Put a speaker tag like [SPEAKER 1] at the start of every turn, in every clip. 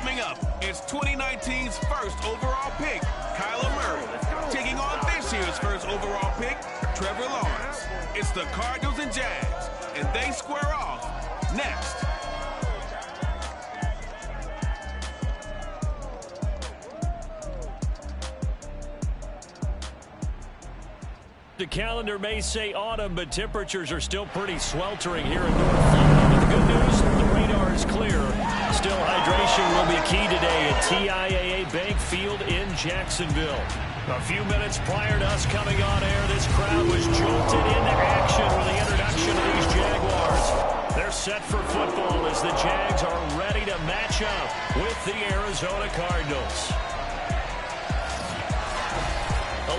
[SPEAKER 1] Coming up, it's 2019's first overall pick, Kyler Murray, taking on this year's first overall pick, Trevor Lawrence. It's the Cardinals and Jags, and they square off next.
[SPEAKER 2] The calendar may say autumn, but temperatures are still pretty sweltering here in North Florida. But the good news, the radar is clear. Still, hydration will be key today at TIAA Bank Field in Jacksonville. A few minutes prior to us coming on air, this crowd was jolted into action with the introduction of these Jaguars. They're set for football as the Jags are ready to match up with the Arizona Cardinals.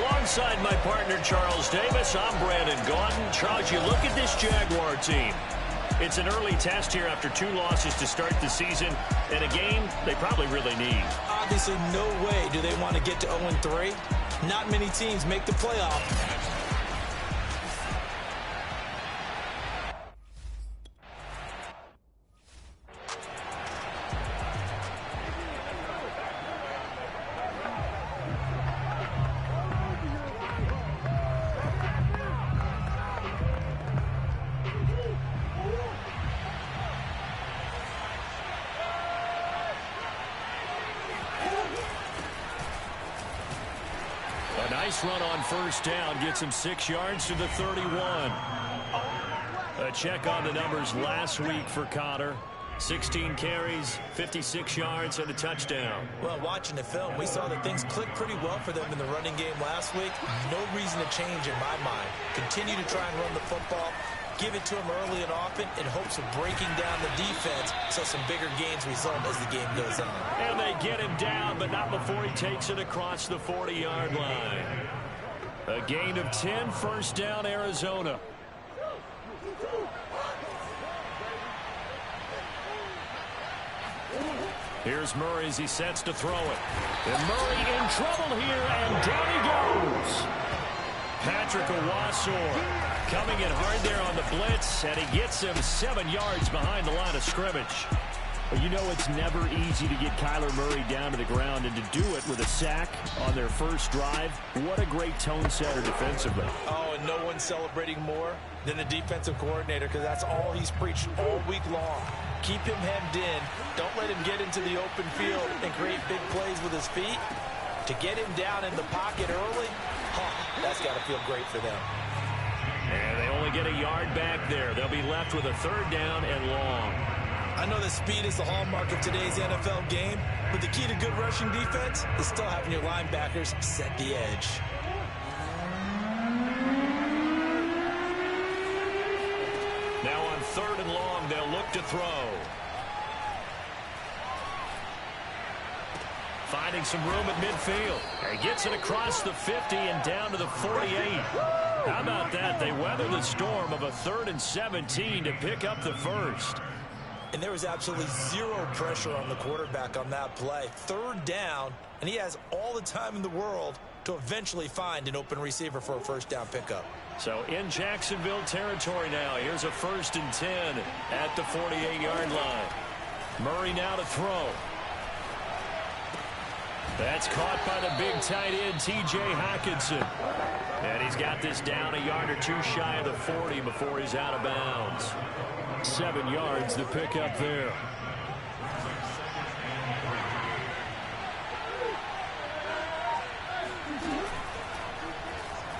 [SPEAKER 2] Alongside my partner, Charles Davis, I'm Brandon Gaudin. Charles, you look at this Jaguar team. It's an early test here after 2 losses to start the season in a game they probably really need.
[SPEAKER 3] Obviously, no way do they want to get to 0-3. Not many teams make the playoff.
[SPEAKER 2] A nice run on first down gets him 6 yards to the 31. A check on the numbers last week for Connor. 16 carries, 56 yards, and a touchdown.
[SPEAKER 3] Well, watching the film, we saw that things clicked pretty well for them in the running game last week. No reason to change in my mind. Continue to try and run the football. Give it to him early and often in hopes of breaking down the defense so some bigger gains result as the game goes on.
[SPEAKER 2] And they get him down, but not before he takes it across the 40-yard line. A gain of 10, first down, Arizona. Here's Murray as he sets to throw it. And Murray in trouble here, and down he goes. Patrick Owasor coming in hard there on the blitz, and he gets him 7 yards behind the line of scrimmage. Well, you know it's never easy to get Kyler Murray down to the ground, and to do it with a sack on their first drive, what a great tone setter defensively.
[SPEAKER 3] Oh, and no one's celebrating more than the defensive coordinator, because that's all he's preached all week long. Keep him hemmed in. Don't let him get into the open field and create big plays with his feet. To get him down in the pocket early, that's got to feel great for them.
[SPEAKER 2] And they only get a yard back there. They'll be left with a third down and long.
[SPEAKER 3] I know that speed is the hallmark of today's NFL game, but the key to good rushing defense is still having your linebackers set the edge.
[SPEAKER 2] Now on third and long, they'll look to throw. Finding some room at midfield. He gets it across the 50 and down to the 48. How about that? They weather the storm of a 3rd and 17 to pick up the first.
[SPEAKER 3] And there was absolutely zero pressure on the quarterback on that play. 3rd down, and he has all the time in the world to eventually find an open receiver for a first down pickup.
[SPEAKER 2] So in Jacksonville territory now. Here's a 1st and 10 at the 48-yard line. Murray now to throw. That's caught by the big tight end, T.J. Hockenson. And he's got this down a yard or two shy of the 40 before he's out of bounds. 7 yards to pick up there.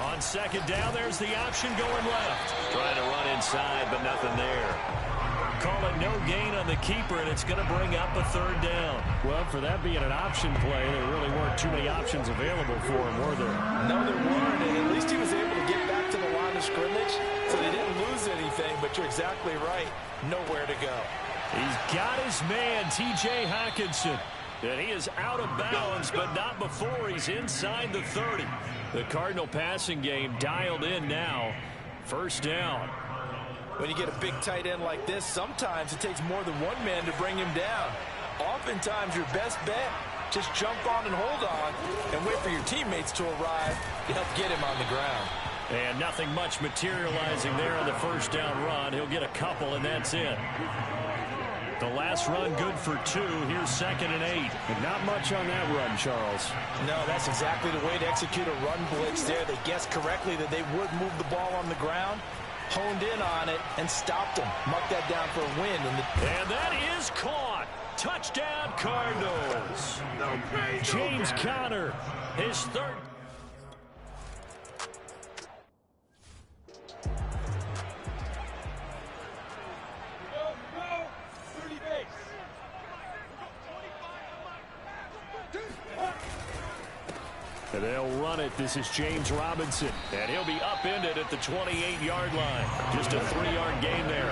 [SPEAKER 2] On 2nd down, there's the option going left. Trying to run inside, but nothing there. Call it no gain on the keeper, and it's going to bring up a 3rd down. Well, for that being an option play, there really weren't too many options available for him, were there?
[SPEAKER 3] No, there weren't, and at least he was able to get back to the line of scrimmage, so they didn't lose anything, but you're exactly right. Nowhere to go.
[SPEAKER 2] He's got his man, T.J. Hockenson. And he is out of bounds, but not before he's inside the 30. The Cardinal passing game dialed in now. 1st down.
[SPEAKER 3] When you get a big tight end like this, sometimes it takes more than one man to bring him down. Oftentimes, your best bet, just jump on and hold on and wait for your teammates to arrive to help get him on the ground.
[SPEAKER 2] And nothing much materializing there on the 1st down run. He'll get a couple, and that's it. The last Pass run good for 2. Here's 2nd and 8.
[SPEAKER 4] And not much on that run, Charles.
[SPEAKER 3] No, that's exactly the way to execute a run blitz there. They guessed correctly that they would move the ball on the ground, honed in on it, and stopped them. Marked that down for a win.
[SPEAKER 2] And that is caught. Touchdown, Cardinals. James Conner, his 3rd. And they'll run it. This is James Robinson. And he'll be upended at the 28-yard line. Just a 3-yard gain there.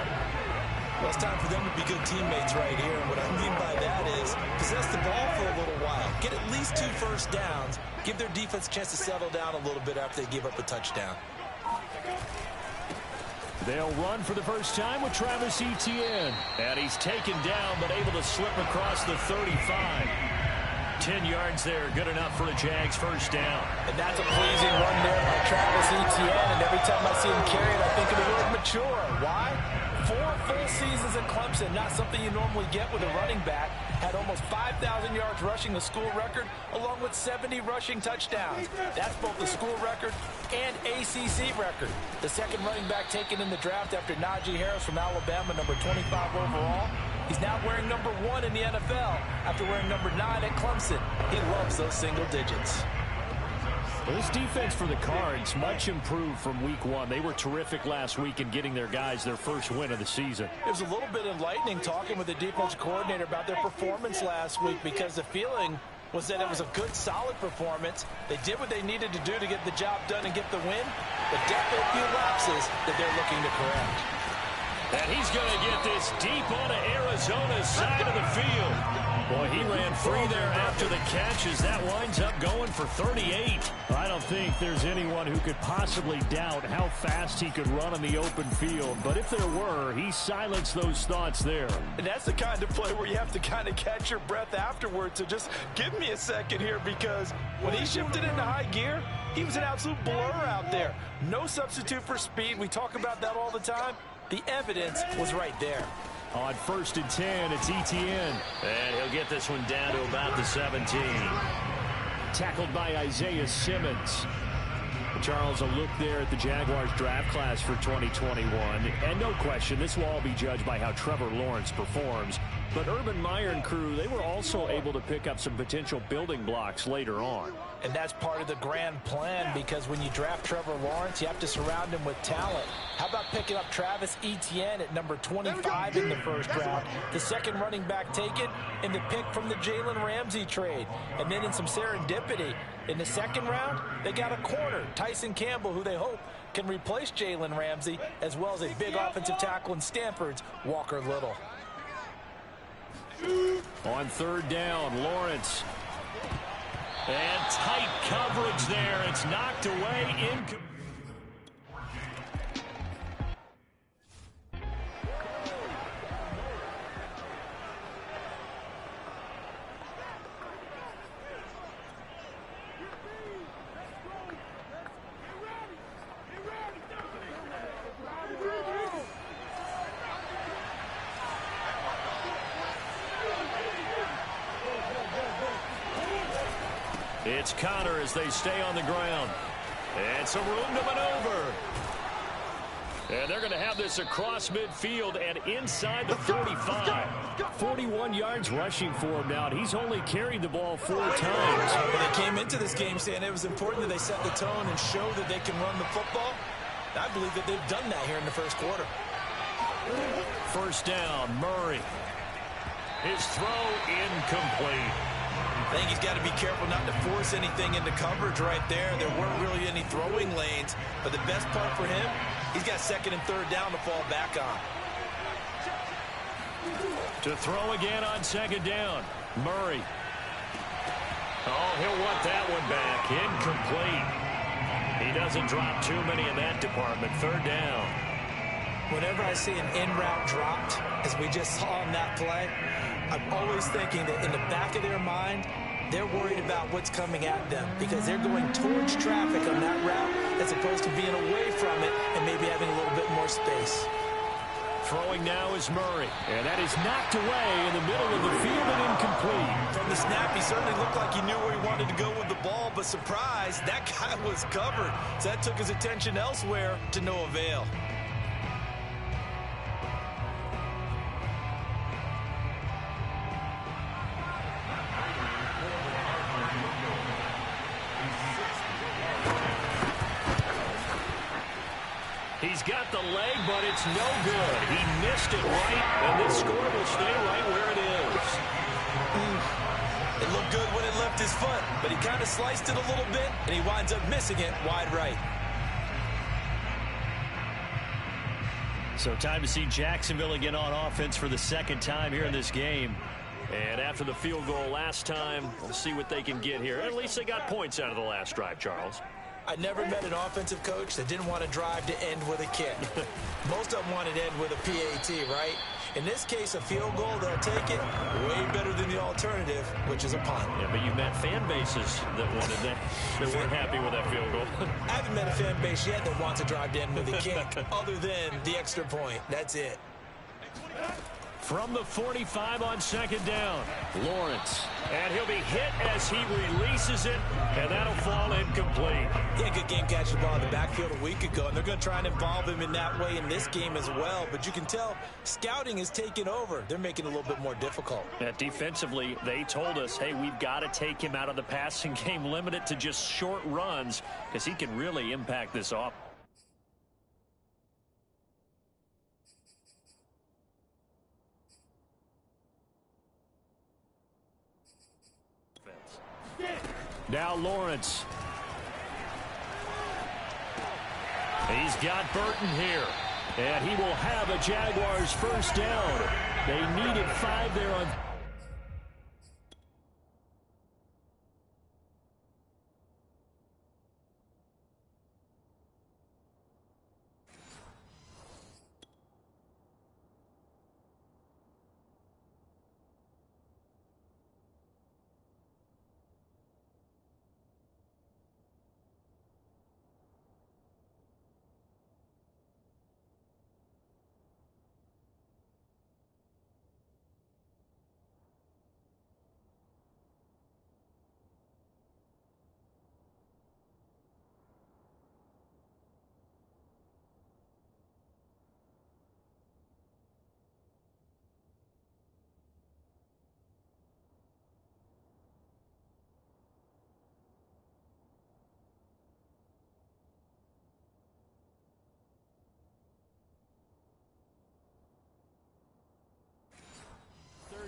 [SPEAKER 3] Well, it's time for them to be good teammates right here. And what I mean by that is possess the ball for a little while. Get at least 2 first downs. Give their defense a chance to settle down a little bit after they give up a touchdown.
[SPEAKER 2] They'll run for the first time with Travis Etienne. And he's taken down but able to slip across the 35. 10 yards there, good enough for a Jags first down.
[SPEAKER 3] And that's a pleasing run there by Travis Etienne. And every time I see him carry it, I think of the word mature. Why? 4 full seasons at Clemson, not something you normally get with a running back. Had almost 5,000 yards rushing, the school record, along with 70 rushing touchdowns. That's both the school record and ACC record. The second running back taken in the draft after Najee Harris from Alabama, number 25 overall. He's now wearing number 1 in the NFL after wearing number 9 at Clemson. He loves those single digits.
[SPEAKER 2] Well, this defense for the Cards, much improved from week 1. They were terrific last week in getting their guys their first win of the season.
[SPEAKER 3] It was a little bit enlightening talking with the defensive coordinator about their performance last week because the feeling was that it was a good, solid performance. They did what they needed to do to get the job done and get the win, but definitely a few lapses that they're looking to correct.
[SPEAKER 2] And he's going to get this deep onto Arizona's side of the field. Boy, he ran free there after the catch as that winds up going for 38. I don't think there's anyone who could possibly doubt how fast he could run in the open field. But if there were, he silenced those thoughts there.
[SPEAKER 3] And that's the kind of play where you have to kind of catch your breath afterwards. So just give me a second here, because when he shifted into high gear, he was an absolute blur out there. No substitute for speed. We talk about that all the time. The evidence was right there.
[SPEAKER 2] On 1st and 10, it's Etienne. And he'll get this one down to about the 17. Tackled by Isaiah Simmons. Charles, a look there at the Jaguars draft class for 2021. And no question, this will all be judged by how Trevor Lawrence performs. But Urban Meyer and crew, they were also able to pick up some potential building blocks later on.
[SPEAKER 3] And that's part of the grand plan, because when you draft Trevor Lawrence, you have to surround him with talent. How about picking up Travis Etienne at number 25 in the first round, the second running back taken, and the pick from the Jalen Ramsey trade. And then in some serendipity, in the second round, they got a corner, Tyson Campbell, who they hope can replace Jalen Ramsey, as well as a big offensive tackle in Stanford's Walker Little.
[SPEAKER 2] On 3rd down, Lawrence. And tight coverage there. It's knocked away. It's Conner as they stay on the ground. And some room to maneuver. And they're going to have this across midfield and inside the 45. 41 yards rushing for him now, and he's only carried the ball 4 times.
[SPEAKER 3] They came into this game saying it was important that they set the tone and show that they can run the football. I believe that they've done that here in the first quarter.
[SPEAKER 2] First down, Murray. His throw incomplete.
[SPEAKER 3] I think he's got to be careful not to force anything into coverage right there. There weren't really any throwing lanes, but the best part for him, he's got 2nd and 3rd down to fall back on.
[SPEAKER 2] To throw again on 2nd down, Murray. Oh, he'll want that one back. Incomplete. He doesn't drop too many in that department. 3rd down.
[SPEAKER 3] Whenever I see an in-route dropped, as we just saw on that play, I'm always thinking that in the back of their mind, they're worried about what's coming at them, because they're going towards traffic on that route as opposed to being away from it and maybe having a little bit more space.
[SPEAKER 2] Throwing now is Murray. And that is knocked away in the middle of the field and incomplete.
[SPEAKER 3] From the snap, he certainly looked like he knew where he wanted to go with the ball, but surprise, that guy was covered. So that took his attention elsewhere to no avail.
[SPEAKER 2] He's got the leg, but it's no good. He missed it right, and this score will stay right where it is.
[SPEAKER 3] It looked good when it left his foot, but he kind of sliced it a little bit, and he winds up missing it wide right.
[SPEAKER 2] So time to see Jacksonville again on offense for the second time here in this game. And after the field goal last time, we'll see what they can get here. At least they got points out of the last drive, Charles.
[SPEAKER 3] I never met an offensive coach that didn't want to drive to end with a kick. Most of them wanted to end with a PAT, right? In this case, a field goal, they'll take it way better than the alternative, which is a punt.
[SPEAKER 2] Yeah, but you met fan bases that wanted that, that weren't happy with that field goal.
[SPEAKER 3] I haven't met a fan base yet that wants to drive to end with a kick, other than the extra point. That's it.
[SPEAKER 2] From the 45 on second down, Lawrence. And he'll be hit as he releases it, and that'll fall incomplete.
[SPEAKER 3] Yeah, good game catching the ball in the backfield a week ago, and they're going to try and involve him in that way in this game as well. But you can tell scouting is taking over. They're making it a little bit more difficult.
[SPEAKER 2] Defensively, they told us, hey, we've got to take him out of the passing game, limit it to just short runs, because he can really impact this offense. Now Lawrence. He's got Burton here. And he will have a Jaguars first down. They needed 5 there on...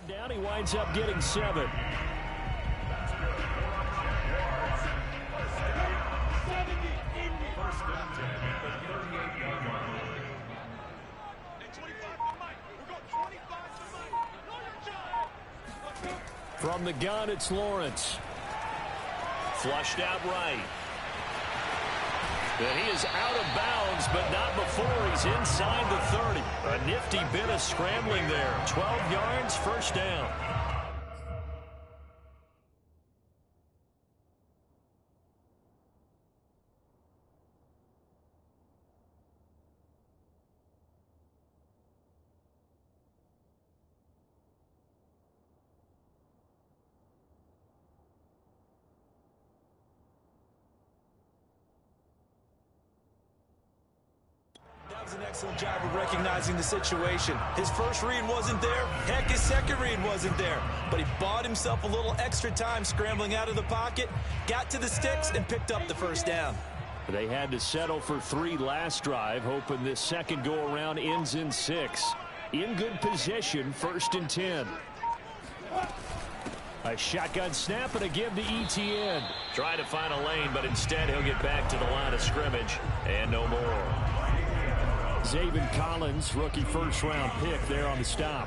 [SPEAKER 2] Down, he winds up getting 7. From the gun, it's Lawrence. Flushed out right. And he is out of bounds, but not before he's inside the 30. A nifty bit of scrambling there. 12 yards, first down.
[SPEAKER 3] An excellent job of recognizing the situation. His first read wasn't there. Heck, his second read wasn't there. But he bought himself a little extra time scrambling out of the pocket, got to the sticks, and picked up the first down.
[SPEAKER 2] They had to settle for 3 last drive, hoping this second go-around ends in 6. In good position, 1st and 10. A shotgun snap and a give to ETN. Trying to find a lane, but instead he'll get back to the line of scrimmage. And no more. Zaven Collins, rookie first-round pick there on the stop.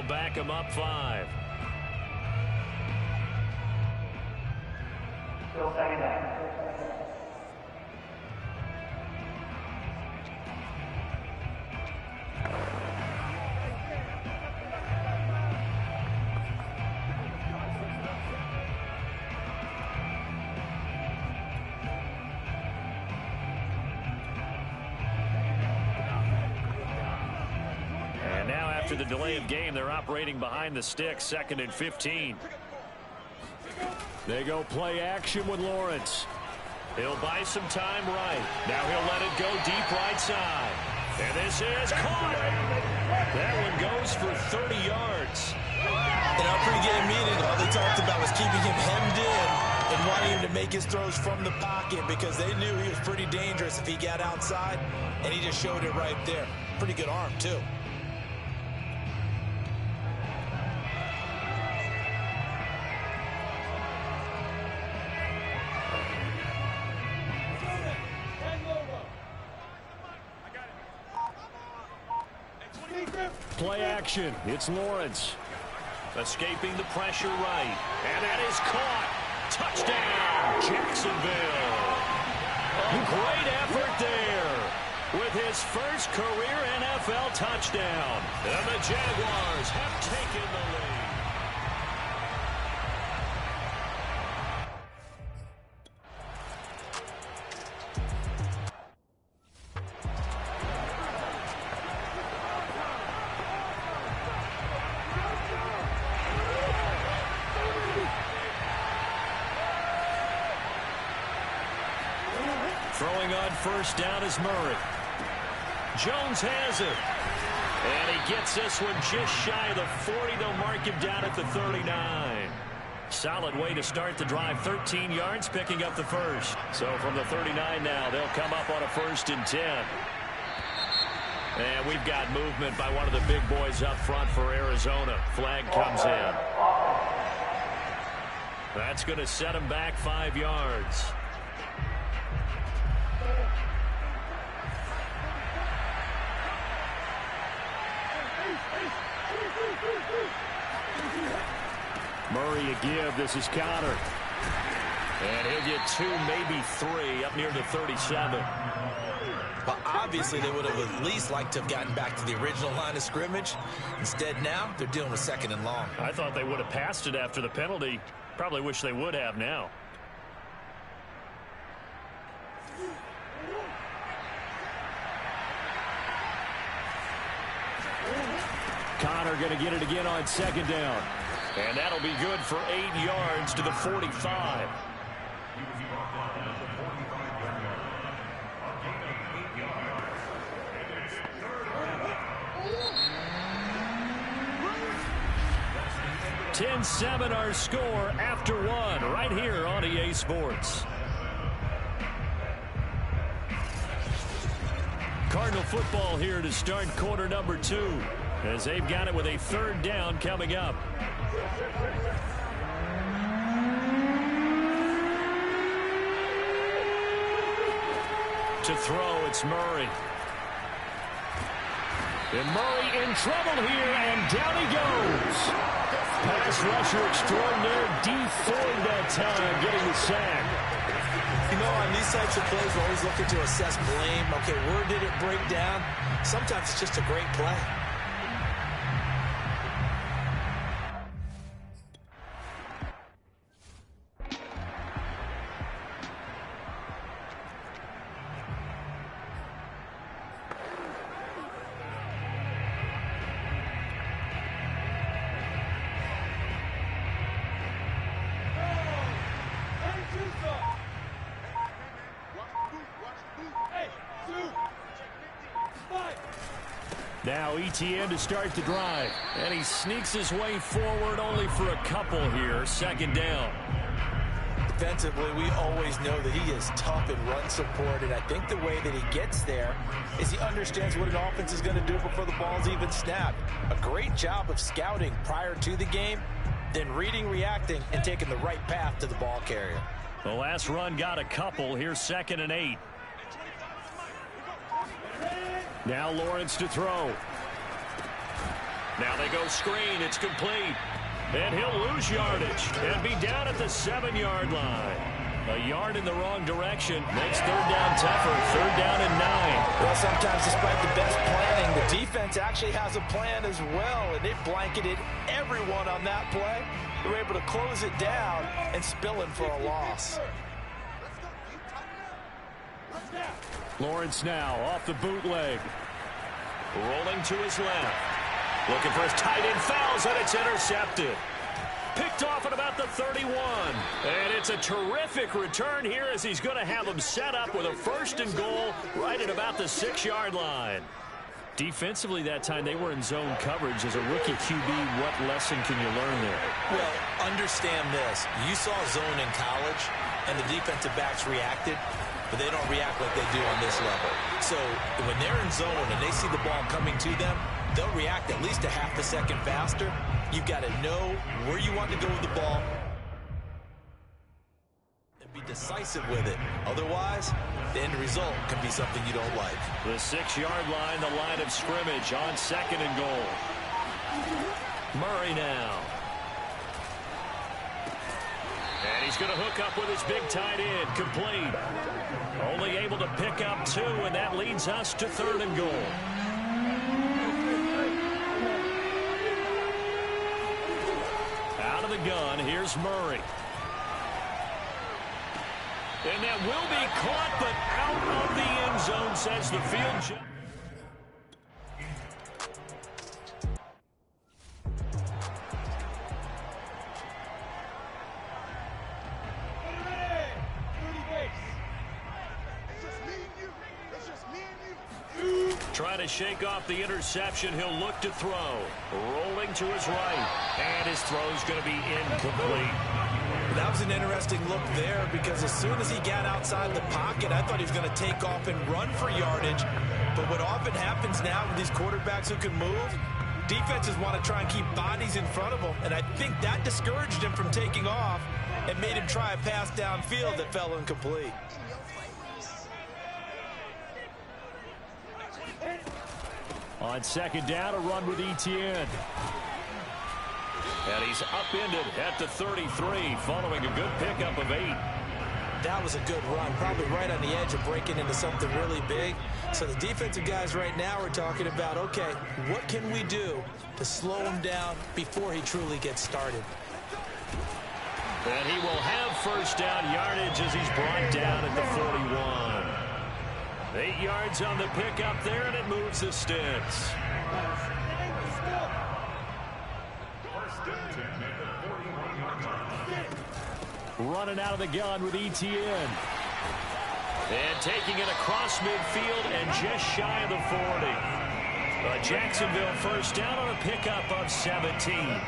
[SPEAKER 2] they'll back him up 5.
[SPEAKER 5] Still second down.
[SPEAKER 2] And now after the delay of game, they're operating behind the sticks, 2nd and 15. They go play action with Lawrence. He'll buy some time right. Now he'll let it go deep right side. And this is caught. That one goes for 30 yards.
[SPEAKER 3] In our pregame meeting, all they talked about was keeping him hemmed in and wanting him to make his throws from the pocket because they knew he was pretty dangerous if he got outside, and he just showed it right there. Pretty good arm, too.
[SPEAKER 2] Play action. It's Lawrence. Escaping the pressure right. And that is caught. Touchdown, Jacksonville. A great effort there with his first career NFL touchdown. And the Jaguars have taken the lead. Throwing on first down is Murray. Jones has it. And he gets this one just shy of the 40. They'll mark him down at the 39. Solid way to start the drive. 13 yards, picking up the first. So from the 39 now, they'll come up on a 1st and 10. And we've got movement by one of the big boys up front for Arizona. Flag comes in. That's going to set him back 5 yards. Murray a give. This is Connor. And he'll get 2, maybe 3, up near the 37.
[SPEAKER 3] But obviously they would have at least liked to have gotten back to the original line of scrimmage. Instead now, they're dealing with 2nd and long.
[SPEAKER 2] I thought they would have passed it after the penalty. Probably wish they would have now. Connor going to get it again on 2nd down. And that'll be good for 8 yards to the 45. (10-7) our score after 1 right here on EA Sports. Cardinal football here to start quarter number 2 as they've got it with a 3rd down coming up. To throw, it's Murray. And Murray in trouble here, and down he goes. Pass rusher extraordinaire, D Ford that time, getting the sack.
[SPEAKER 3] You know, on these types of plays, we're always looking to assess blame. Okay, where did it break down? Sometimes it's just a great play.
[SPEAKER 2] Now ETN to start the drive. And he sneaks his way forward only for a couple here. 2nd down.
[SPEAKER 3] Defensively, we always know that he is tough in run support, and I think the way that he gets there is he understands what an offense is going to do before the ball's even snapped. A great job of scouting prior to the game, then reading, reacting, and taking the right path to the ball carrier.
[SPEAKER 2] The last run got a couple. Here's 2nd and 8. Now Lawrence to throw. Now they go screen. It's complete. And he'll lose yardage and be down at the 7-yard line. A yard in the wrong direction makes third down tougher. Third down and 9.
[SPEAKER 3] Well, sometimes despite the best planning, the defense actually has a plan as well, and they blanketed everyone on that play. They were able to close it down and spill it for a loss.
[SPEAKER 2] Lawrence now off the bootleg. Rolling to his left. Looking for his tight end, fouls, and it's intercepted. Picked off at about the 31. And it's a terrific return here as he's going to have them set up with a 1st and goal right at about the 6-yard line. Defensively that time, they were in zone coverage. As a rookie QB, what lesson can you learn there?
[SPEAKER 3] Well, understand this. You saw zone in college, and the defensive backs reacted, but they don't react like they do on this level. So when they're in zone and they see the ball coming to them, they'll react at least a half a second faster. You've got to know where you want to go with the ball and be decisive with it. Otherwise, the end result can be something you don't like.
[SPEAKER 2] The 6-yard line, the line of scrimmage on 2nd and goal. Murray now. And he's going to hook up with his big tight end. Complete. Only able to pick up 2, and that leads us to 3rd and goal. Out of the gun, here's Murray. And that will be caught, but out of the end zone, says the field judge. Trying to shake off the interception. He'll look to throw. Rolling to his right. And his throw's going to be incomplete.
[SPEAKER 3] That was an interesting look there because as soon as he got outside the pocket, I thought he was going to take off and run for yardage. But what often happens now with these quarterbacks who can move, defenses want to try and keep bodies in front of them. And I think that discouraged him from taking off and made him try a pass downfield that fell incomplete.
[SPEAKER 2] On 2nd down, a run with Etienne. And he's upended at the 33, following a good pickup of 8.
[SPEAKER 3] That was a good run, probably right on the edge of breaking into something really big. So the defensive guys right now are talking about, okay, what can we do to slow him down before he truly gets started?
[SPEAKER 2] And he will have 1st down yardage as he's brought down at the 41. 8 yards on the pickup there, and it moves the sticks. Running out of the gun with Etienne. And taking it across midfield and just shy of the 40. A Jacksonville 1st down on a pickup of 17.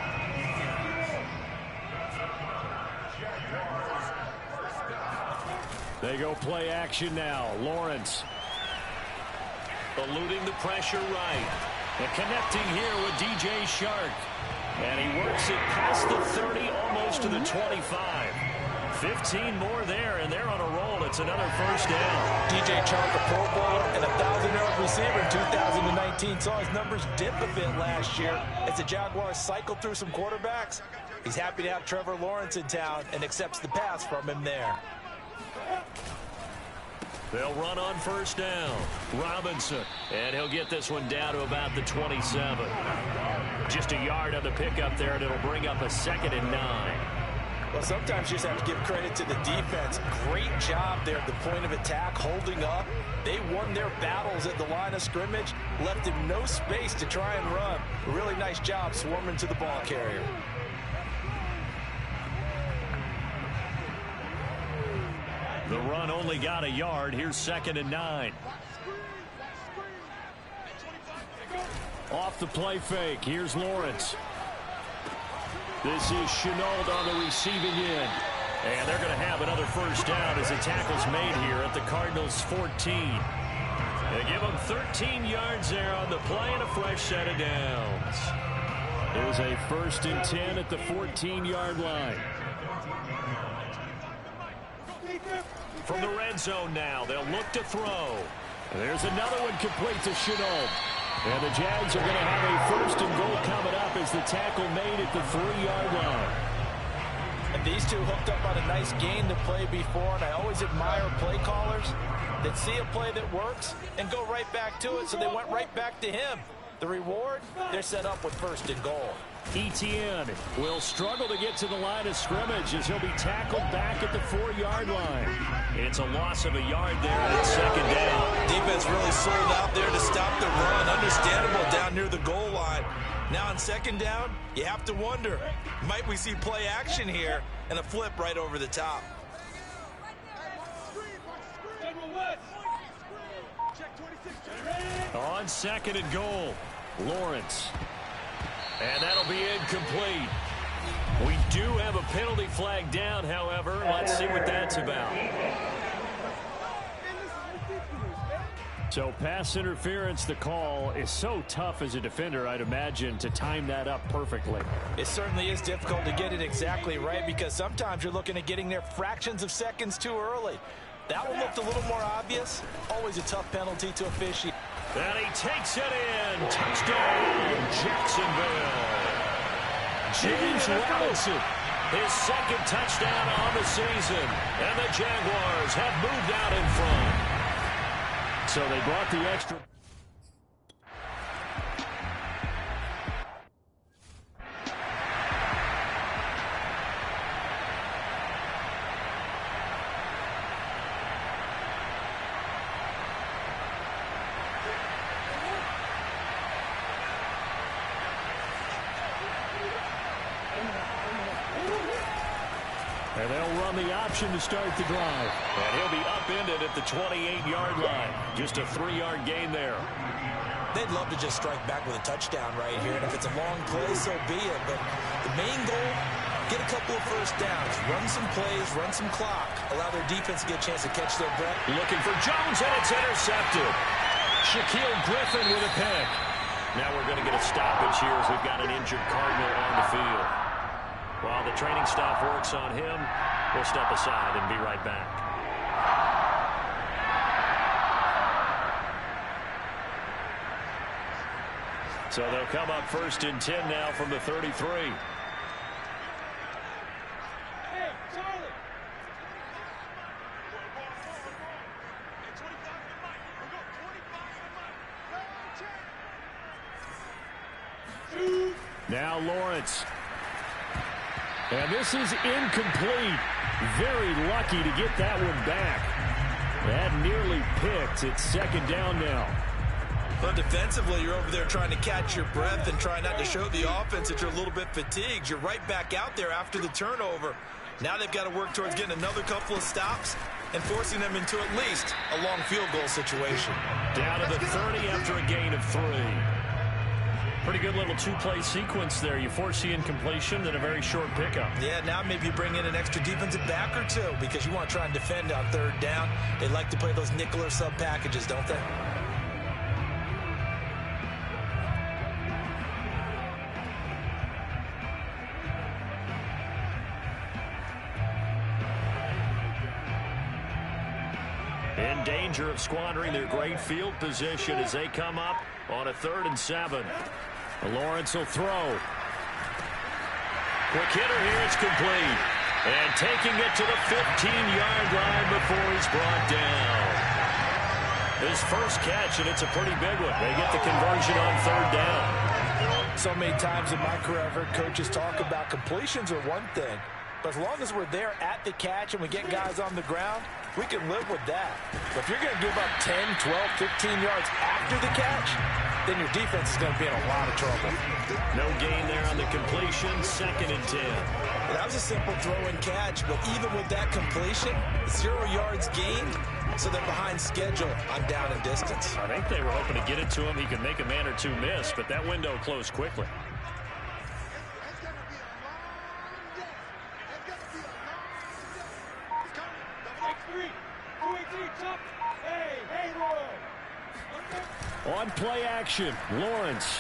[SPEAKER 2] They go play action now. Lawrence eluding the pressure right. And connecting here with DJ Shark. And he works it past the 30, almost to the 25. 15 more there, and they're on a roll. It's another 1st down.
[SPEAKER 3] DJ Shark, a Pro Bowler and a 1,000-yard receiver in 2019. Saw his numbers dip a bit last year as the Jaguars cycled through some quarterbacks. He's happy to have Trevor Lawrence in town and accepts the pass from him there.
[SPEAKER 2] They'll run on 1st down. Robinson. And he'll get this one down to about the 27. Just a yard on the pickup there, and it'll bring up a 2nd and 9.
[SPEAKER 3] Well, sometimes you just have to give credit to the defense. Great job there at the point of attack, holding up. They won their battles at the line of scrimmage, left him no space to try and run. A really nice job swarming to the ball carrier.
[SPEAKER 2] The run only got a yard. Here's 2nd and 9. Off the play fake. Here's Lawrence. This is Chenault on the receiving end. And they're going to have another 1st down as the tackle's made here at the Cardinals' 14. They give them 13 yards there on the play and a fresh set of downs. It was a 1st and 10 at the 14-yard line. From the red zone now, they'll look to throw. There's another one complete to Chenault. And the Jags are going to have a first and goal coming up as the tackle made at the 3-yard line.
[SPEAKER 3] And these two hooked up on a nice game to play before, and I always admire play callers that see a play that works and go right back to it, so they went right back to him. The reward, they're set up with first and goal.
[SPEAKER 2] Etienne will struggle to get to the line of scrimmage as he'll be tackled back at the 4-yard line. It's a loss of a yard there, and it's second down.
[SPEAKER 3] Defense really sold out there to stop the run. Understandable down near the goal line. Now on second down, you have to wonder, might we see play action here and a flip right over the top?
[SPEAKER 2] On second and goal, Lawrence. And that'll be incomplete. We do have a penalty flag down, however. Let's see what that's about. So pass interference, the call is so tough as a defender, I'd imagine, to time that up perfectly.
[SPEAKER 3] It certainly is difficult to get it exactly right because sometimes you're looking at getting there fractions of seconds too early. That one looked a little more obvious. Always a tough penalty to officiate.
[SPEAKER 2] And he takes it in. Touchdown, Jacksonville. James Robinson, his second touchdown on the season. And the Jaguars have moved out in front. So they brought the extra. And they'll run the option to start the drive. And he'll be upended at the 28-yard line. Just a 3-yard gain there.
[SPEAKER 3] They'd love to just strike back with a touchdown right here. And if it's a long play, so be it. But the main goal, get a couple of first downs. Run some plays, run some clock. Allow their defense to get a chance to catch their breath.
[SPEAKER 2] Looking for Jones, and it's intercepted. Shaquille Griffin with a pick. Now we're going to get a stoppage here as we've got an injured Cardinal on the field. While the training staff works on him, we'll step aside and be right back. So they'll come up first and 10 now from the 33.
[SPEAKER 5] Hey, Charlie.
[SPEAKER 2] Now Lawrence. And this is incomplete. Very lucky to get that one back. That nearly picked. It's second down now.
[SPEAKER 3] But defensively, you're over there trying to catch your breath and try not to show the offense that you're a little bit fatigued. You're right back out there after the turnover. Now they've got to work towards getting another couple of stops and forcing them into at least a long field goal situation.
[SPEAKER 2] Down to the 30 after a gain of 3. Pretty good little two-play sequence there. You force the incompletion, then a very short pickup.
[SPEAKER 3] Yeah, now maybe you bring in an extra defensive back or two because you want to try and defend on third down. They like to play those nickel or sub packages, don't they?
[SPEAKER 2] In danger of squandering their great field position as they come up on a 3rd and 7. Lawrence will throw. Quick hitter here, it's complete. And taking it to the 15-yard line before he's brought down. His first catch, and it's a pretty big one. They get the conversion on 3rd down.
[SPEAKER 3] So many times in my career, I've heard coaches talk about completions are one thing. But as long as we're there at the catch and we get guys on the ground, we can live with that. But if you're going to give up 10, 12, 15 yards after the catch, then your defense is going to be in a lot of trouble.
[SPEAKER 2] No gain there on the completion, 2nd and 10.
[SPEAKER 3] That was a simple throw and catch, but even with that completion, 0 yards gained, so they're behind schedule on down and distance.
[SPEAKER 2] I think they were hoping to get it to him. He could make a man or two miss, but that window closed quickly. On play action, Lawrence.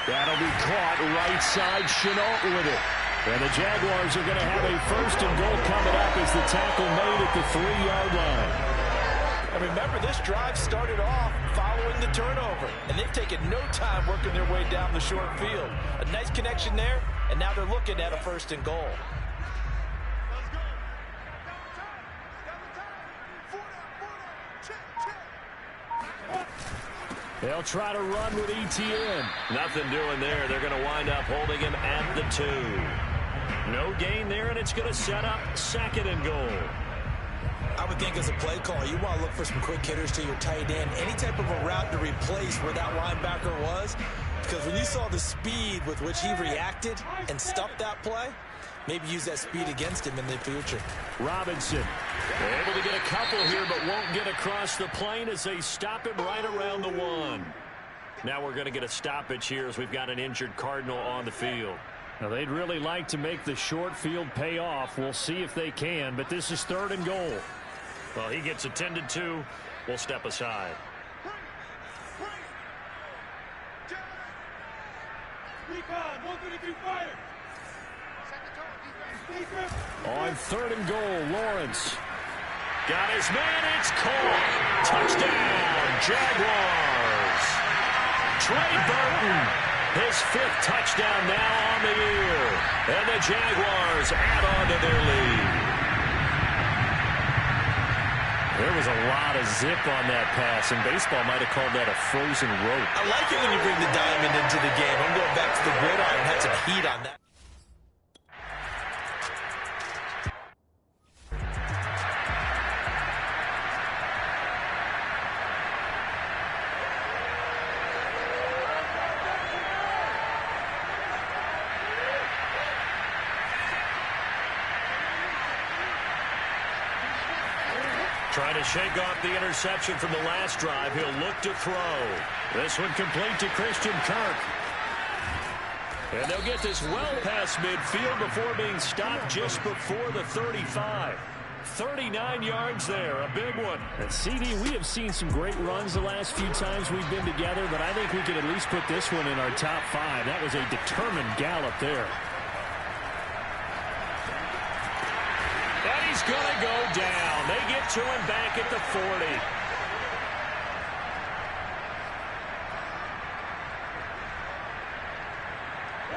[SPEAKER 2] That'll be caught right side. Chenault with it. And the Jaguars are going to have a 1st and goal coming up as the tackle made at the 3-yard line.
[SPEAKER 3] And remember, this drive started off following the turnover. And they've taken no time working their way down the short field. A nice connection there, and now they're looking at a 1st and goal.
[SPEAKER 2] They'll try to run with ETN. Nothing doing there. They're going to wind up holding him at the 2. No gain there, and it's going to set up 2nd and goal.
[SPEAKER 3] I would think as a play caller, you want to look for some quick hitters to your tight end. Any type of a route to replace where that linebacker was. Because when you saw the speed with which he reacted and stuffed that play, maybe use that speed against him in the future.
[SPEAKER 2] Robinson able to get a couple here, but won't get across the plane as they stop him right around the 1. Now we're going to get a stoppage here as we've got an injured Cardinal on the field. Now they'd really like to make the short field pay off. We'll see if they can, but this is 3rd and goal. Well, he gets attended to. We'll step aside. On 3rd and goal, Lawrence. Got his man, it's caught. Touchdown, Jaguars. Trey Burton, his 5th touchdown now on the year. And the Jaguars add on to their lead. There was a lot of zip on that pass, and baseball might have called that a frozen rope.
[SPEAKER 3] I like it when you bring the diamond into the game. I'm going back to the gridiron and had some heat on that.
[SPEAKER 2] Trying to shake off the interception from the last drive. He'll look to throw. This one complete to Christian Kirk. And they'll get this well past midfield before being stopped just before the 35. 39 yards there, a big one.
[SPEAKER 4] And CD, we have seen some great runs the last few times we've been together, but I think we could at least put this one in our top 5. That was a determined gallop there.
[SPEAKER 2] And he's going to go down. They get to him back at the 40.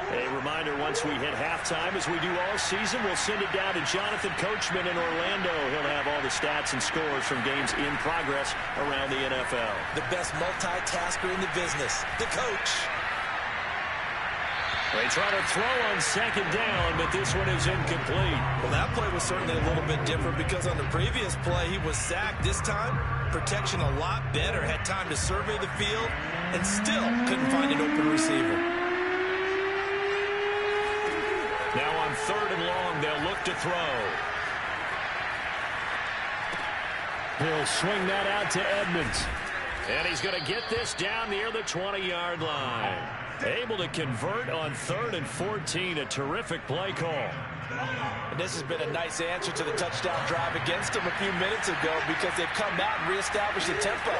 [SPEAKER 2] A reminder, once we hit halftime, as we do all season, we'll send it down to Jonathan Coachman in Orlando. He'll have all the stats and scores from games in progress around the NFL.
[SPEAKER 3] The best multitasker in the business, the coach.
[SPEAKER 2] They try to throw on 2nd down, but this one is incomplete.
[SPEAKER 3] Well, that play was certainly a little bit different because on the previous play, he was sacked. This time, protection a lot better. Had time to survey the field and still couldn't find an open receiver.
[SPEAKER 2] Now on 3rd and long, they'll look to throw.
[SPEAKER 4] He'll swing that out to Edmonds.
[SPEAKER 2] And he's going to get this down near the 20-yard line. Able to convert on 3rd and 14. A terrific play call.
[SPEAKER 3] And this has been a nice answer to the touchdown drive against them a few minutes ago because they've come out and reestablished the tempo.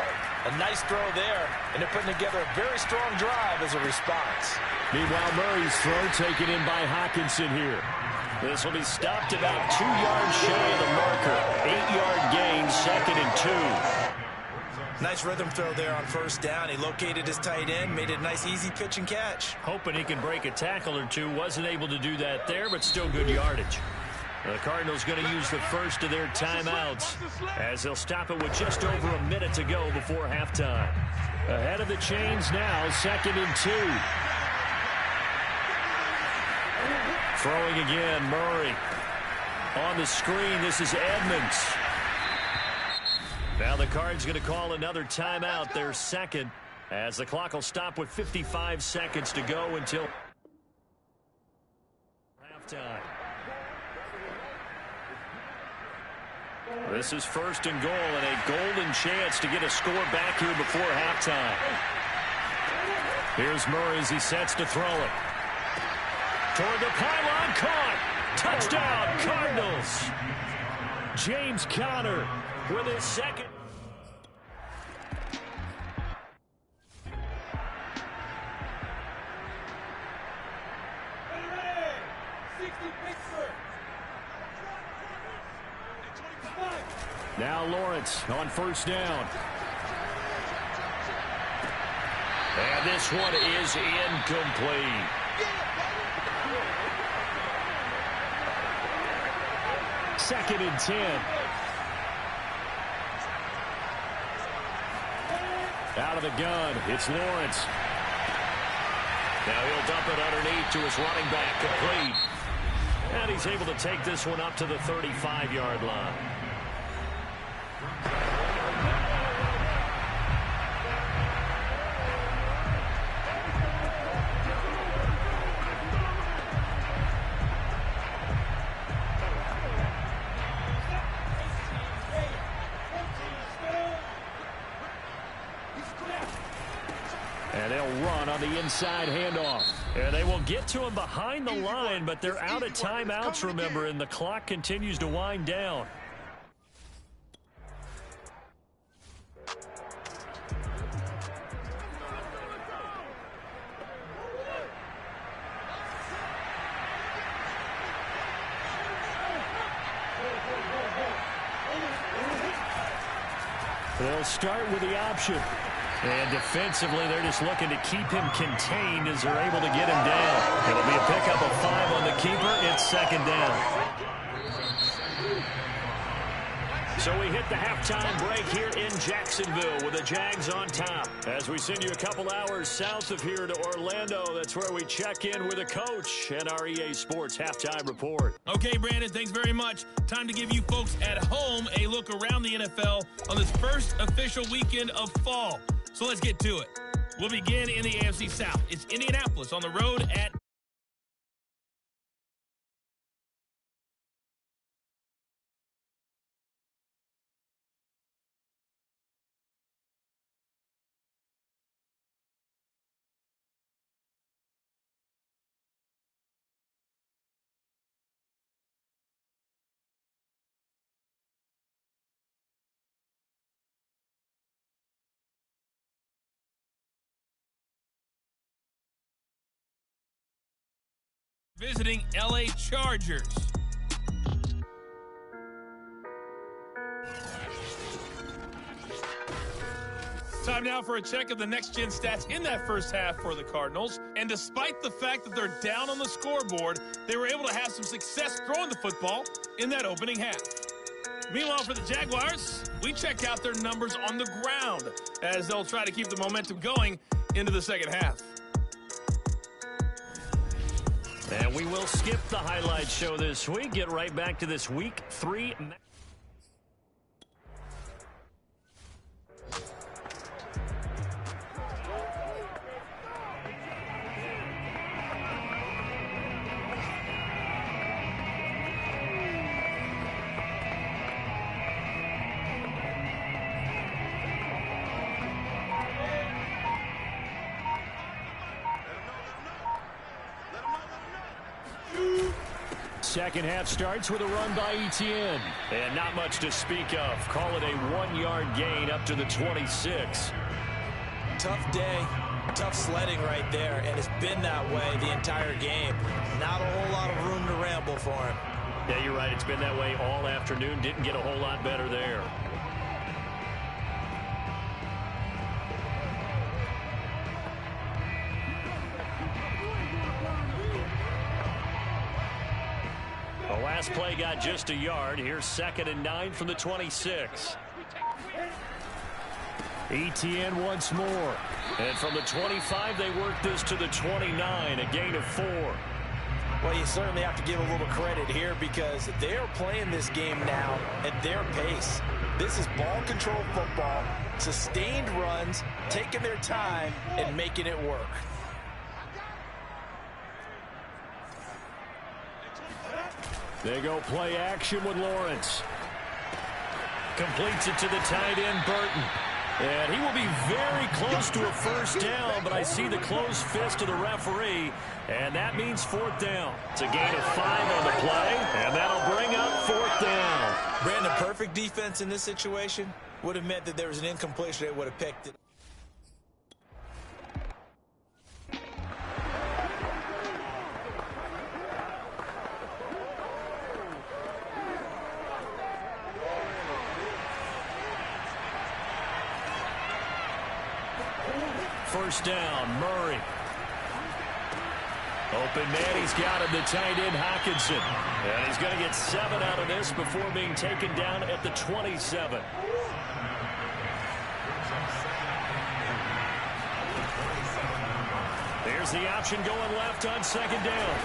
[SPEAKER 3] A nice throw there, and they're putting together a very strong drive as a response.
[SPEAKER 2] Meanwhile, Murray's throw taken in by Hockenson here. This will be stopped about 2 yards shy of the marker. 8-yard gain, 2nd and 2.
[SPEAKER 3] Nice rhythm throw there on 1st down. He located his tight end, made it a nice easy pitch and catch.
[SPEAKER 2] Hoping he can break a tackle or two. Wasn't able to do that there, but still good yardage. The Cardinals going to use the first of their timeouts as they'll stop it with just over a minute to go before halftime. Ahead of the chains now, 2nd and 2. Throwing again, Murray. On the screen, this is Edmonds. Now the Cards going to call another timeout, their 2nd, as the clock will stop with 55 seconds to go until halftime. This is 1st and goal and a golden chance to get a score back here before halftime. Here's Murray as he sets to throw it. Toward the pylon, caught. Touchdown, Cardinals. James Conner with his 2nd. Now Lawrence on 1st down. And this one is incomplete.
[SPEAKER 4] Second and 10. Out of the gun, it's Lawrence.
[SPEAKER 2] Now he'll dump it underneath to his running back, complete.
[SPEAKER 4] And he's able to take this one up to the 35-yard line. And they'll run on the inside handoff. And they will get to him behind the line, but they're out of timeouts, remember, and the clock continues to wind down. They'll start with the option. And defensively, they're just looking to keep him contained as they're able to get him down. It'll be a pickup of 5 on the keeper. It's second down. So we hit the halftime break here in Jacksonville with the Jags on top. As we send you a couple hours south of here to Orlando, that's where we check in with a coach and our EA Sports halftime report.
[SPEAKER 1] Okay, Brandon, thanks very much. Time to give you folks at home a look around the NFL on this first official weekend of fall. So let's get to it. We'll begin in the AFC South. It's Indianapolis on the road at visiting LA Chargers. Time now for a check of the next-gen stats in that first half for the Cardinals. And despite the fact that they're down on the scoreboard, they were able to have some success throwing the football in that opening half. Meanwhile, for the Jaguars, we checked out their numbers on the ground as they'll try to keep the momentum going into the second half.
[SPEAKER 4] And we will skip the highlight show this week. Get right back to this Week 3. Second half starts with a run by Etienne. And not much to speak of. Call it a 1-yard gain up to the 26.
[SPEAKER 3] Tough day, tough sledding right there, and it's been that way the entire game. Not a whole lot of room to ramble for him.
[SPEAKER 4] Yeah, you're right. It's been that way all afternoon. Didn't get a whole lot better there. The last play got just a yard. Here's 2nd and 9 from the 26. Etienne once more. And from the 25, they work this to the 29, a gain of 4.
[SPEAKER 3] Well, you certainly have to give a little credit here because they're playing this game now at their pace. This is ball control football, sustained runs, taking their time, and making it work.
[SPEAKER 4] They go play action with Lawrence. Completes it to the tight end, Burton. And he will be very close to a first down, but I see the closed fist of the referee, and that means 4th down. It's a gain of 5 on the play, and that'll bring up 4th down.
[SPEAKER 3] Brandon, perfect defense in this situation would have meant that there was an incompletion. They would have picked it.
[SPEAKER 2] First down, Murray. Open man, he's got him, the tight end, Hockenson. And he's going to get 7 out of this before being taken down at the 27. There's the option going left on second down.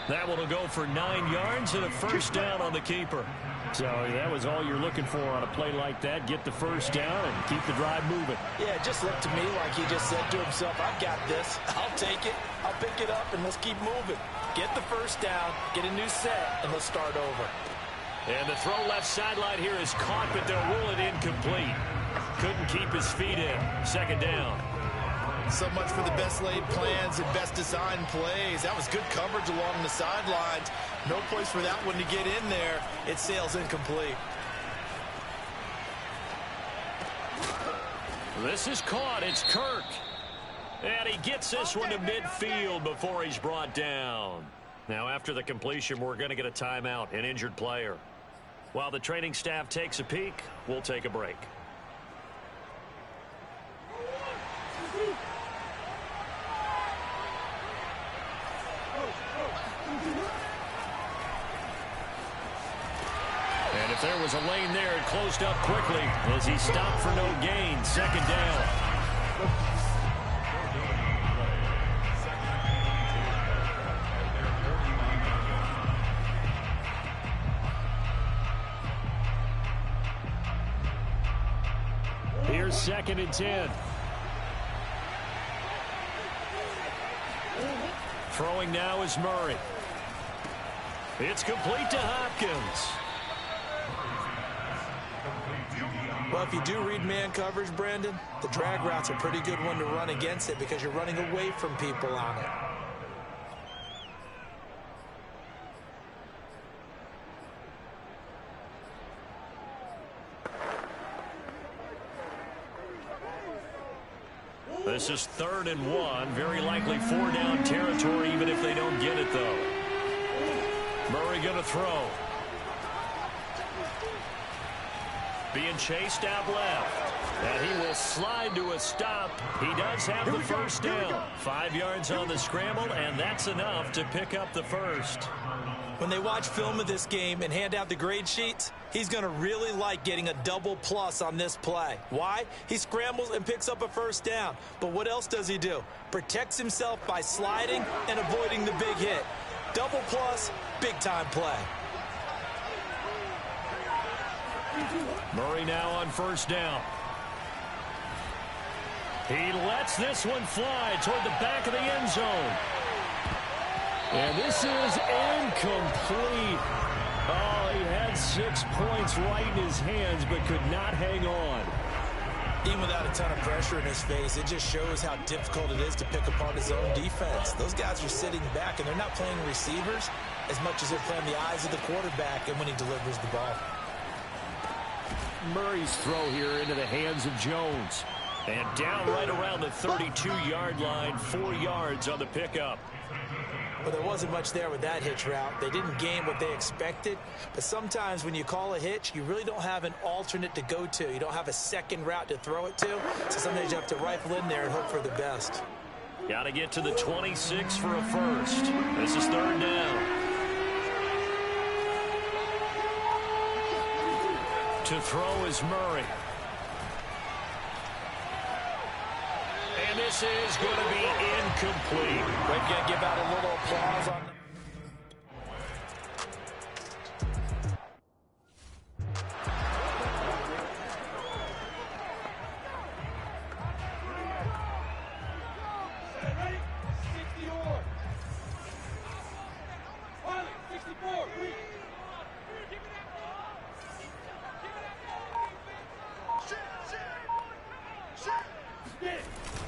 [SPEAKER 2] That one will go for 9 yards and a first down on the keeper. So that was all you're looking for on a play like that. Get the first down and keep the drive moving.
[SPEAKER 3] Yeah, it just looked to me like he just said to himself, I've got this. I'll take it. I'll pick it up, and let's keep moving. Get the first down, get a new set, and let's start over.
[SPEAKER 2] And the throw left sideline here is caught, but they'll rule it incomplete. Couldn't keep his feet in. Second down.
[SPEAKER 3] So much for the best laid plans and best designed plays. That was good coverage along the sidelines. No place for that one to get in there. It sails incomplete.
[SPEAKER 2] This is caught. It's Kirk. And he gets this one to midfield before he's brought down. Now, after the completion, we're going to get a timeout, an injured player. While the training staff takes a peek, we'll take a break. And if there was a lane there, it closed up quickly as he stopped for no gain. Second down. Here's 2nd and 10. Throwing now is Murray. It's complete to Hopkins.
[SPEAKER 3] Well, if you do read man coverage, Brandon, the drag route's a pretty good one to run against it because you're running away from people on it.
[SPEAKER 2] This is 3rd and 1. Very likely 4-down territory, even if they don't get it, though. Murray going to throw. Being chased out left. And he will slide to a stop. He does have the first down. 5 yards on the scramble, and that's enough to pick up the first.
[SPEAKER 3] When they watch film of this game and hand out the grade sheets, he's going to really like getting a double plus on this play. Why? He scrambles and picks up a first down. But what else does he do? Protects himself by sliding and avoiding the big hit. Double plus, big-time play.
[SPEAKER 2] Murray now on first down. He lets this one fly toward the back of the end zone. And this is incomplete. Oh, he had 6 points right in his hands, but could not hang on.
[SPEAKER 3] Even without a ton of pressure in his face, it just shows how difficult it is to pick apart his own defense. Those guys are sitting back, and they're not playing receivers as much as they're playing the eyes of the quarterback and when he delivers the ball.
[SPEAKER 2] Murray's throw here into the hands of Jones. And down right around the 32-yard line, 4 yards on the pickup.
[SPEAKER 3] Well, there wasn't much there with that hitch route. They didn't gain what they expected. But sometimes when you call a hitch, you really don't have an alternate to go to. You don't have a second route to throw it to. So sometimes you have to rifle in there and hope for the best.
[SPEAKER 2] Got to get to the 26 for a first. This is 3rd down. To throw is Murray. And this is going to be incomplete.
[SPEAKER 3] We're going to give out a little applause on them.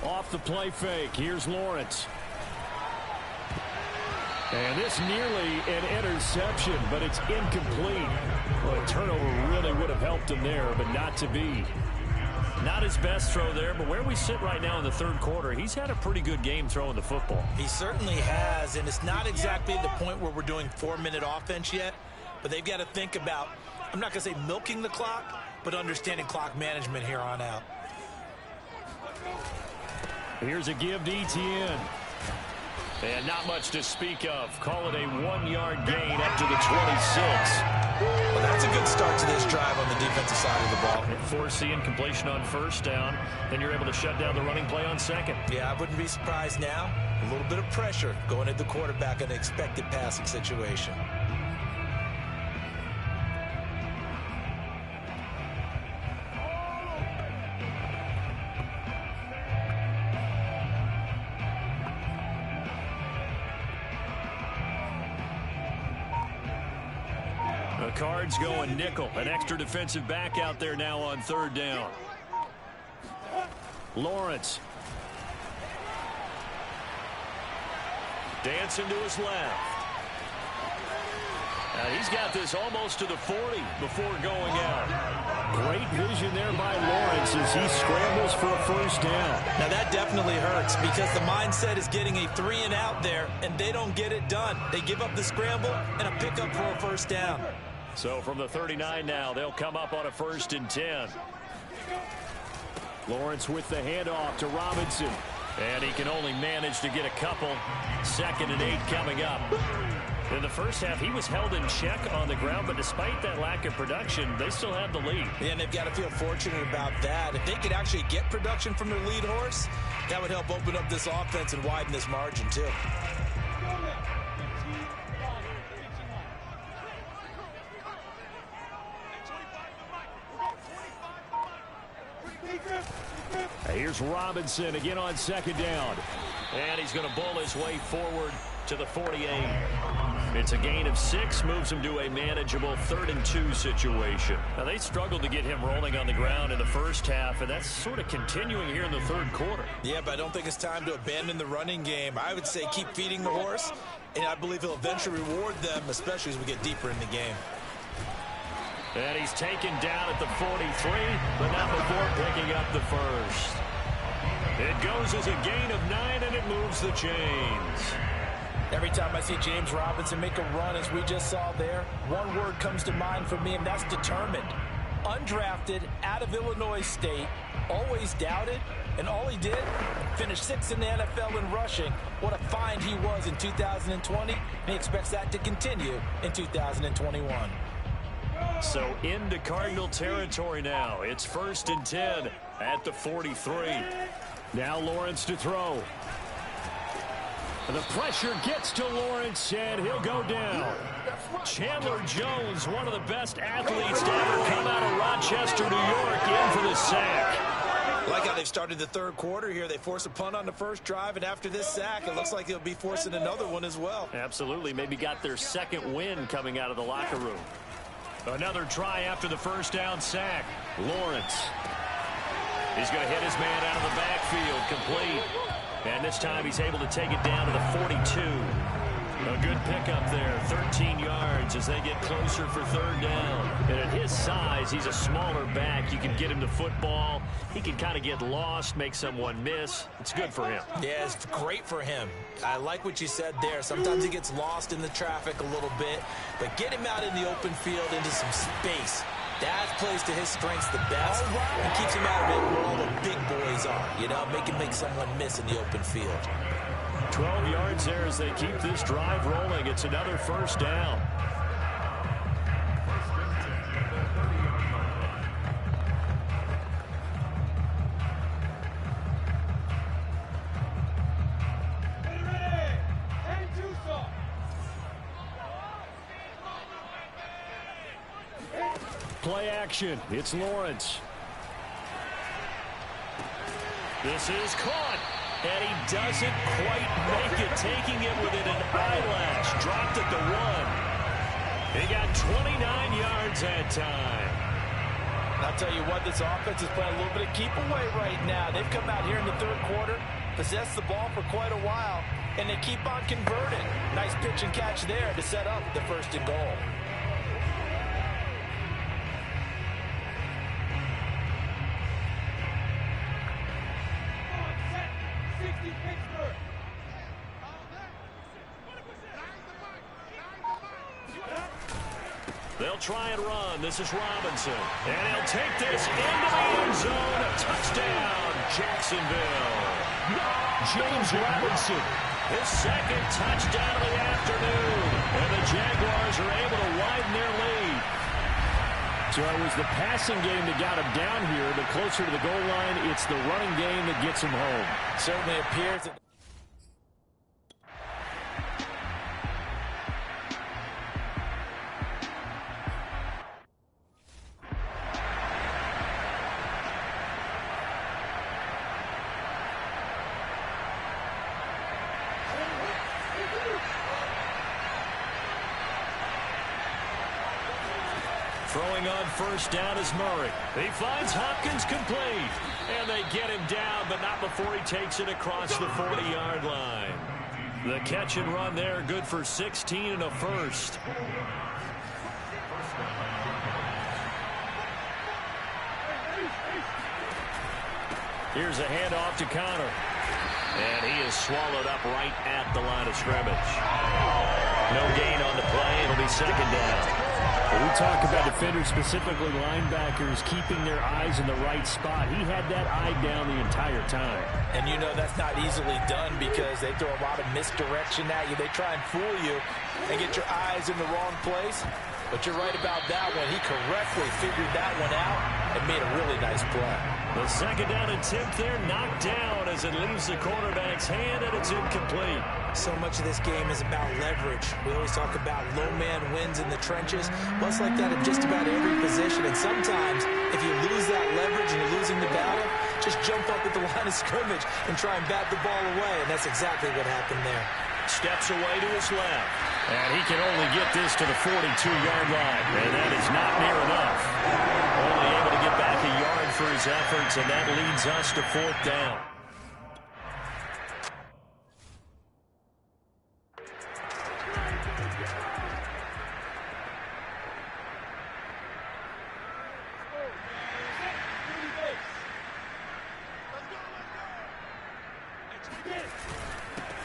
[SPEAKER 2] Off the play fake. Here's Lawrence. And this nearly an interception, but it's incomplete. Well, a turnover really would have helped him there, but not to be. Not his best throw there, but where we sit right now in the 3rd quarter, he's had a pretty good game throwing the football.
[SPEAKER 3] He certainly has, and it's not exactly the point where we're doing 4-minute offense yet, but they've got to think about, I'm not going to say milking the clock, but understanding clock management here on out.
[SPEAKER 2] Here's a give to Etienne. And not much to speak of. Call it a 1-yard gain up to the 26.
[SPEAKER 3] Well, that's a good start to this drive on the defensive side of the ball.
[SPEAKER 2] And foreseeing completion on first down. Then you're able to shut down the running play on second.
[SPEAKER 3] Yeah, I wouldn't be surprised now. A little bit of pressure going at the quarterback in an expected passing situation.
[SPEAKER 2] The Cards going nickel. An extra defensive back out there now on third down. Lawrence. Dancing to his left. He's got this almost to the 40 before going out. Great vision there by Lawrence as he scrambles for a first down.
[SPEAKER 3] Now that definitely hurts because the mindset is getting a 3-and-out there, and they don't get it done. They give up the scramble and a pickup for a first down.
[SPEAKER 2] So from the 39 now, they'll come up on a 1st and 10. Lawrence with the handoff to Robinson. And he can only manage to get a couple. 2nd and 8 coming up. In the first half, he was held in check on the ground, but despite that lack of production, they still have the lead.
[SPEAKER 3] Yeah, and they've got to feel fortunate about that. If they could actually get production from their lead horse, that would help open up this offense and widen this margin, too.
[SPEAKER 2] Here's Robinson again on 2nd down. And he's going to bull his way forward to the 48. It's a gain of 6, moves him to a manageable 3rd and 2 situation. Now, they struggled to get him rolling on the ground in the first half, and that's sort of continuing here in the 3rd quarter.
[SPEAKER 3] Yeah, but I don't think it's time to abandon the running game. I would say keep feeding the horse, and I believe he'll eventually reward them, especially as we get deeper in the game.
[SPEAKER 2] And he's taken down at the 43, but not before picking up the first. It goes as a gain of 9, and it moves the chains.
[SPEAKER 3] Every time I see James Robinson make a run, as we just saw there, one word comes to mind for me, and that's determined. Undrafted, out of Illinois State, always doubted, and all he did, finished 6th in the NFL in rushing. What a find he was in 2020, and he expects that to continue in 2021.
[SPEAKER 2] So into Cardinal territory now. It's 1st and 10 at the 43. Now Lawrence to throw. The pressure gets to Lawrence, and he'll go down. Chandler Jones, one of the best athletes to ever come out of Rochester, New York, in for the sack.
[SPEAKER 3] I like how they've started the 3rd quarter here. They force a punt on the first drive, and after this sack, it looks like they'll be forcing another one as well.
[SPEAKER 2] Absolutely. Maybe got their 2nd win coming out of the locker room. Another try after the first down sack. Lawrence. He's going to hit his man out of the backfield. Complete. And this time he's able to take it down to the 42. A good pickup there. 13 yards as they get closer for 3rd down. And at his size, he's a smaller back. You can get him the football. He can kind of get lost, make someone miss. It's good for him.
[SPEAKER 3] Yeah, it's great for him. I like what you said there. Sometimes he gets lost in the traffic a little bit. But get him out in the open field into some space. That plays to his strengths the best and keeps him out of it where all the big boys are. You know, make someone miss in the open field.
[SPEAKER 2] 12 yards there as they keep this drive rolling. It's another first down. Play action. It's Lawrence. This is caught. And he doesn't quite make it, taking it within an eyelash. Dropped at the 1. He got 29 yards that time.
[SPEAKER 3] I'll tell you what, this offense is playing a little bit of keep away right now. They've come out here in the 3rd quarter, possessed the ball for quite a while, and they keep on converting. Nice pitch and catch there to set up the 1st and goal.
[SPEAKER 2] They'll try and run. This is Robinson. And he'll take this into the end zone. A touchdown. Jacksonville. James Robinson, his second touchdown of the afternoon. And the Jaguars are able to widen their lead. So it was the passing game that got him down here, but closer to the goal line, it's the running game that gets him home.
[SPEAKER 3] Certainly appears that
[SPEAKER 2] throwing on first down is Murray. He finds Hopkins complete. And they get him down, but not before he takes it across the 40-yard line. The catch and run there, good for 16 and a first. Here's a handoff to Connor. And he is swallowed up right at the line of scrimmage. No gain on the play. It'll be second down.
[SPEAKER 4] We talk about defenders, specifically linebackers, keeping their eyes in the right spot. He had that eye down the entire time.
[SPEAKER 3] And you know that's not easily done because they throw a lot of misdirection at you. They try and fool you and get your eyes in the wrong place. But you're right about that one. He correctly figured that one out and made a really nice play.
[SPEAKER 2] The second down attempt there knocked down as it leaves the quarterback's hand, and it's incomplete.
[SPEAKER 3] So much of this game is about leverage. We always talk about low man wins in the trenches. Well, it's like that in just about every position. And sometimes, if you lose that leverage and you're losing the battle, just jump up at the line of scrimmage and try and bat the ball away. And that's exactly what happened there.
[SPEAKER 2] Steps away to his left. And he can only get this to the 42-yard line. And that is not near enough. Only able to get back a yard for his efforts, and that leads us to fourth down.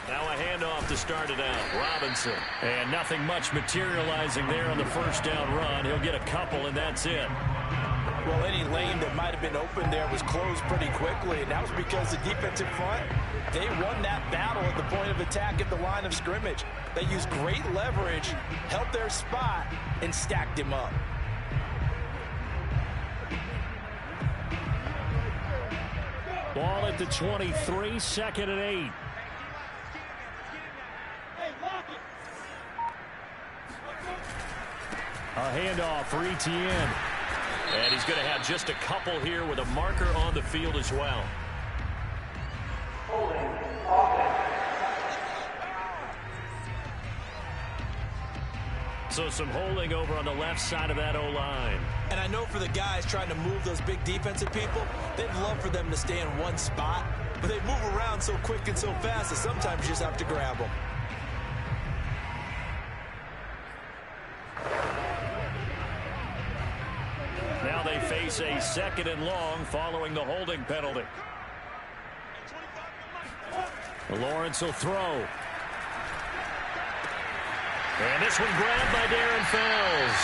[SPEAKER 2] Now a handoff to start it out. Robinson. And nothing much materializing there on the first down run. He'll get a couple, and that's it.
[SPEAKER 3] Well, any lane that might have been open there was closed pretty quickly, and that was because the defensive front, they won that battle at the point of attack at the line of scrimmage. They used great leverage, held their spot, and stacked him up.
[SPEAKER 2] Ball at the 23, second and 8. A handoff for Etienne. And he's going to have just a couple here with a marker on the field as well. So some holding over on the left side of that O-line.
[SPEAKER 3] And I know for the guys trying to move those big defensive people, they'd love for them to stay in one spot. But they move around so quick and so fast that sometimes you just have to grab them.
[SPEAKER 2] Now they face a second and long following the holding penalty. Lawrence will throw. And this one grabbed by Darren Fells.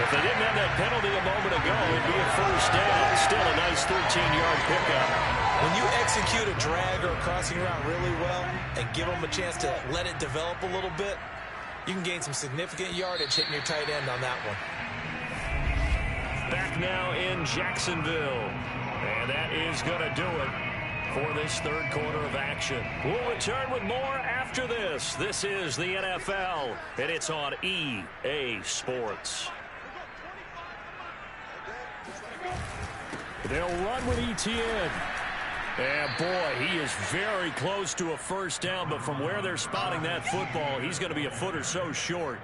[SPEAKER 2] If they didn't have that penalty a moment ago, it'd be a first down. Still a nice 13-yard pickup.
[SPEAKER 3] When you execute a drag or a crossing route really well and give them a chance to let it develop a little bit, you can gain some significant yardage hitting your tight end on that one.
[SPEAKER 2] Back now in Jacksonville. And that is going to do it for this third quarter of action. We'll return with more after this. This is the NFL, and it's on EA Sports. They'll run with Etienne. And boy, he is very close to a first down, but from where they're spotting that football, he's going to be a foot or so short.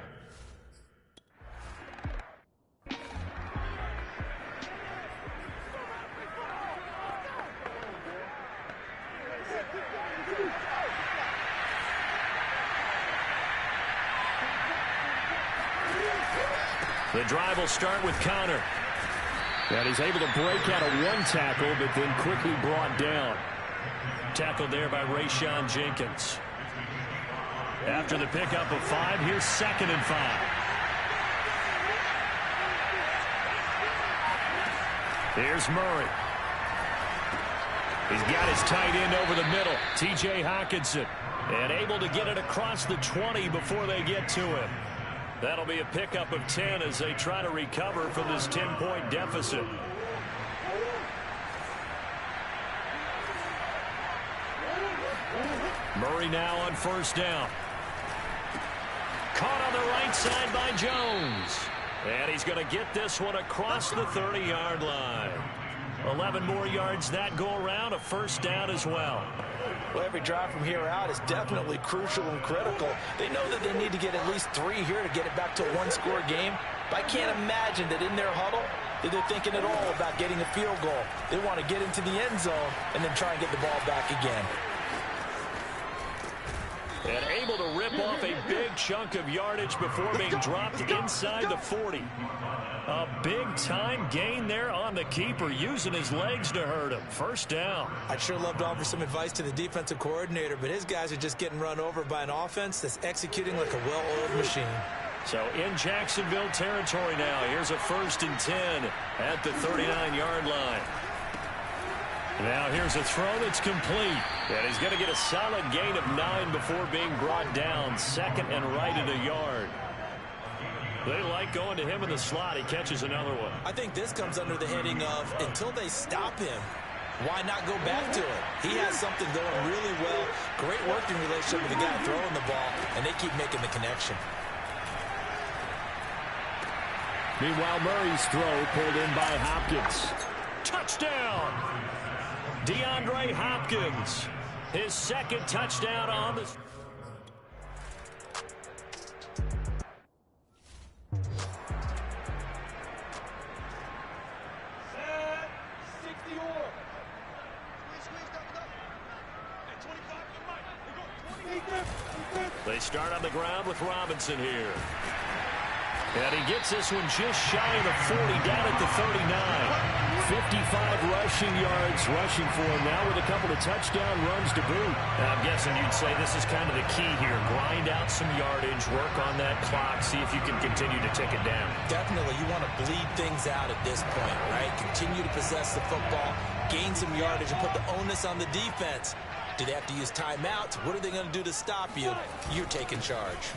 [SPEAKER 2] The drive will start with Connor. And he's able to break out of one tackle, but then quickly brought down. Tackled there by Rayshon Jenkins. After the pickup of 5, here's second and 5. Here's Murray. He's got his tight end over the middle, T.J. Hockenson, and able to get it across the 20 before they get to him. That'll be a pickup of 10 as they try to recover from this 10-point deficit. Murray now on first down. Caught on the right side by Jones. And he's going to get this one across the 30-yard line. 11 more yards that go around, a first down as well.
[SPEAKER 3] Well, every drive from here out is definitely crucial and critical. They know that they need to get at least 3 here to get it back to a one-score game. But I can't imagine that in their huddle that they're thinking at all about getting a field goal. They want to get into the end zone and then try and get the ball back again.
[SPEAKER 2] And able to rip off a big chunk of yardage before being dropped inside the 40. A big-time gain there on the keeper, using his legs to hurt him. First down.
[SPEAKER 3] I'd sure love to offer some advice to the defensive coordinator, but his guys are just getting run over by an offense that's executing like a well-oiled machine.
[SPEAKER 2] So in Jacksonville territory now. Here's a 1st and 10 at the 39-yard line. Now here's a throw that's complete. And he's going to get a solid gain of 9 before being brought down. Second and right at a yard. They like going to him in the slot. He catches another one.
[SPEAKER 3] I think this comes under the heading of until they stop him, why not go back to it? He has something going really well. Great working relationship with the guy throwing the ball, and they keep making the connection.
[SPEAKER 4] Meanwhile, Murray's throw pulled in by Hopkins.
[SPEAKER 2] Touchdown! DeAndre Hopkins. His second touchdown on the... They start on the ground with Robinson here. And he gets this one just shy of the 40, down at the 39. 55 rushing yards rushing for him now with a couple of touchdown runs to boot. I'm guessing you'd say this is kind of the key here. Grind out some yardage, work on that clock, see if you can continue to tick it down.
[SPEAKER 3] Definitely, you want to bleed things out at this point, right? Continue to possess the football, gain some yardage, and put the onus on the defense. Do they have to use timeouts? What are they going to do to stop you? You're taking charge.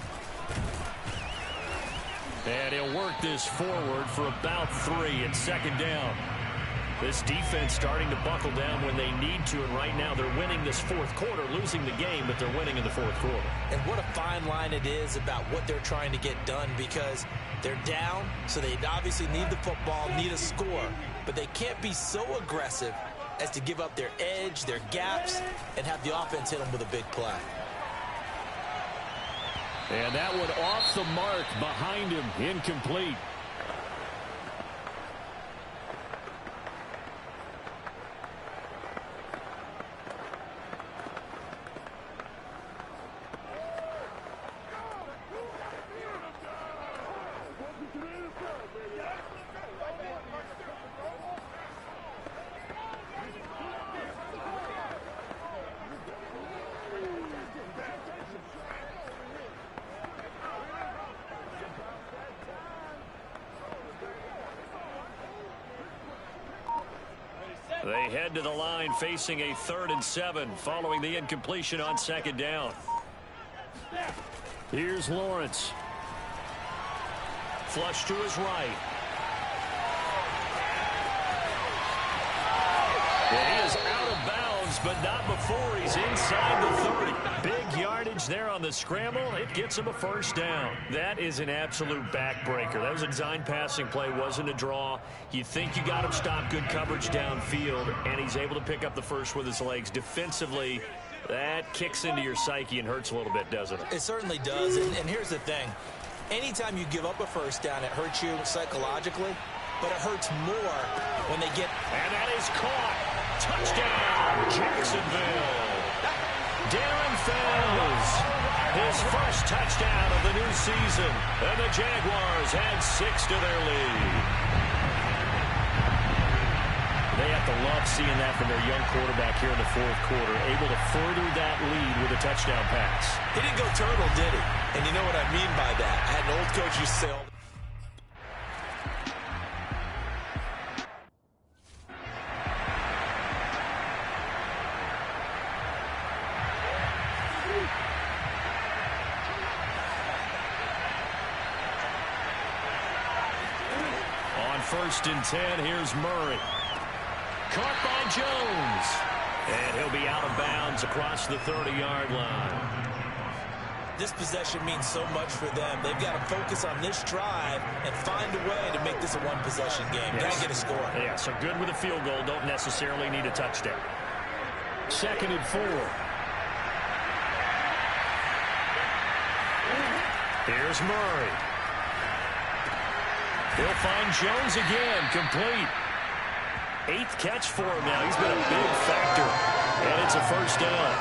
[SPEAKER 2] And he'll work this forward for about 3 at second down. This defense starting to buckle down when they need to, and right now they're winning this fourth quarter, losing the game, but they're winning in the fourth quarter.
[SPEAKER 3] And what a fine line it is about what they're trying to get done, because they're down, so they obviously need the football, need a score, but they can't be so aggressive as to give up their edge, their gaps, and have the offense hit them with a big play.
[SPEAKER 2] And that one off the mark behind him, incomplete. They head to the line facing a 3rd and 7 following the incompletion on second down. Here's Lawrence. Flush to his right. And he is out of bounds, but not before he's inside the 30. Big yardage there on the scramble. It gets him a first down. That is an absolute backbreaker. That was a design passing play, wasn't a draw. You think you got him stopped, good coverage downfield, and he's able to pick up the first with his legs. Defensively, that kicks into your psyche and hurts a little bit, doesn't it?
[SPEAKER 3] It certainly does, and here's the thing. Anytime you give up a first down, it hurts you psychologically, but it hurts more when they get...
[SPEAKER 2] And that is caught. Touchdown, Jacksonville. Darren Fells, his first touchdown of the new season, and the Jaguars add 6 to their lead. They have to love seeing that from their young quarterback here in the fourth quarter, able to further that lead with a touchdown pass.
[SPEAKER 3] He didn't go turtle, did he? And you know what I mean by that. I had an old coach who used to say all
[SPEAKER 2] 1st and 10. Here's Murray. Caught by Jones. And he'll be out of bounds across the 30-yard line.
[SPEAKER 3] This possession means so much for them. They've got to focus on this drive and find a way to make this a one-possession game.
[SPEAKER 2] Yes.
[SPEAKER 3] Got to get a score.
[SPEAKER 2] Yeah, so good with a field goal. Don't necessarily need a touchdown. 2nd and 4. Here's Murray. He'll find Jones again, complete. 8th catch for him now. He's been a big factor. And it's a 1st down.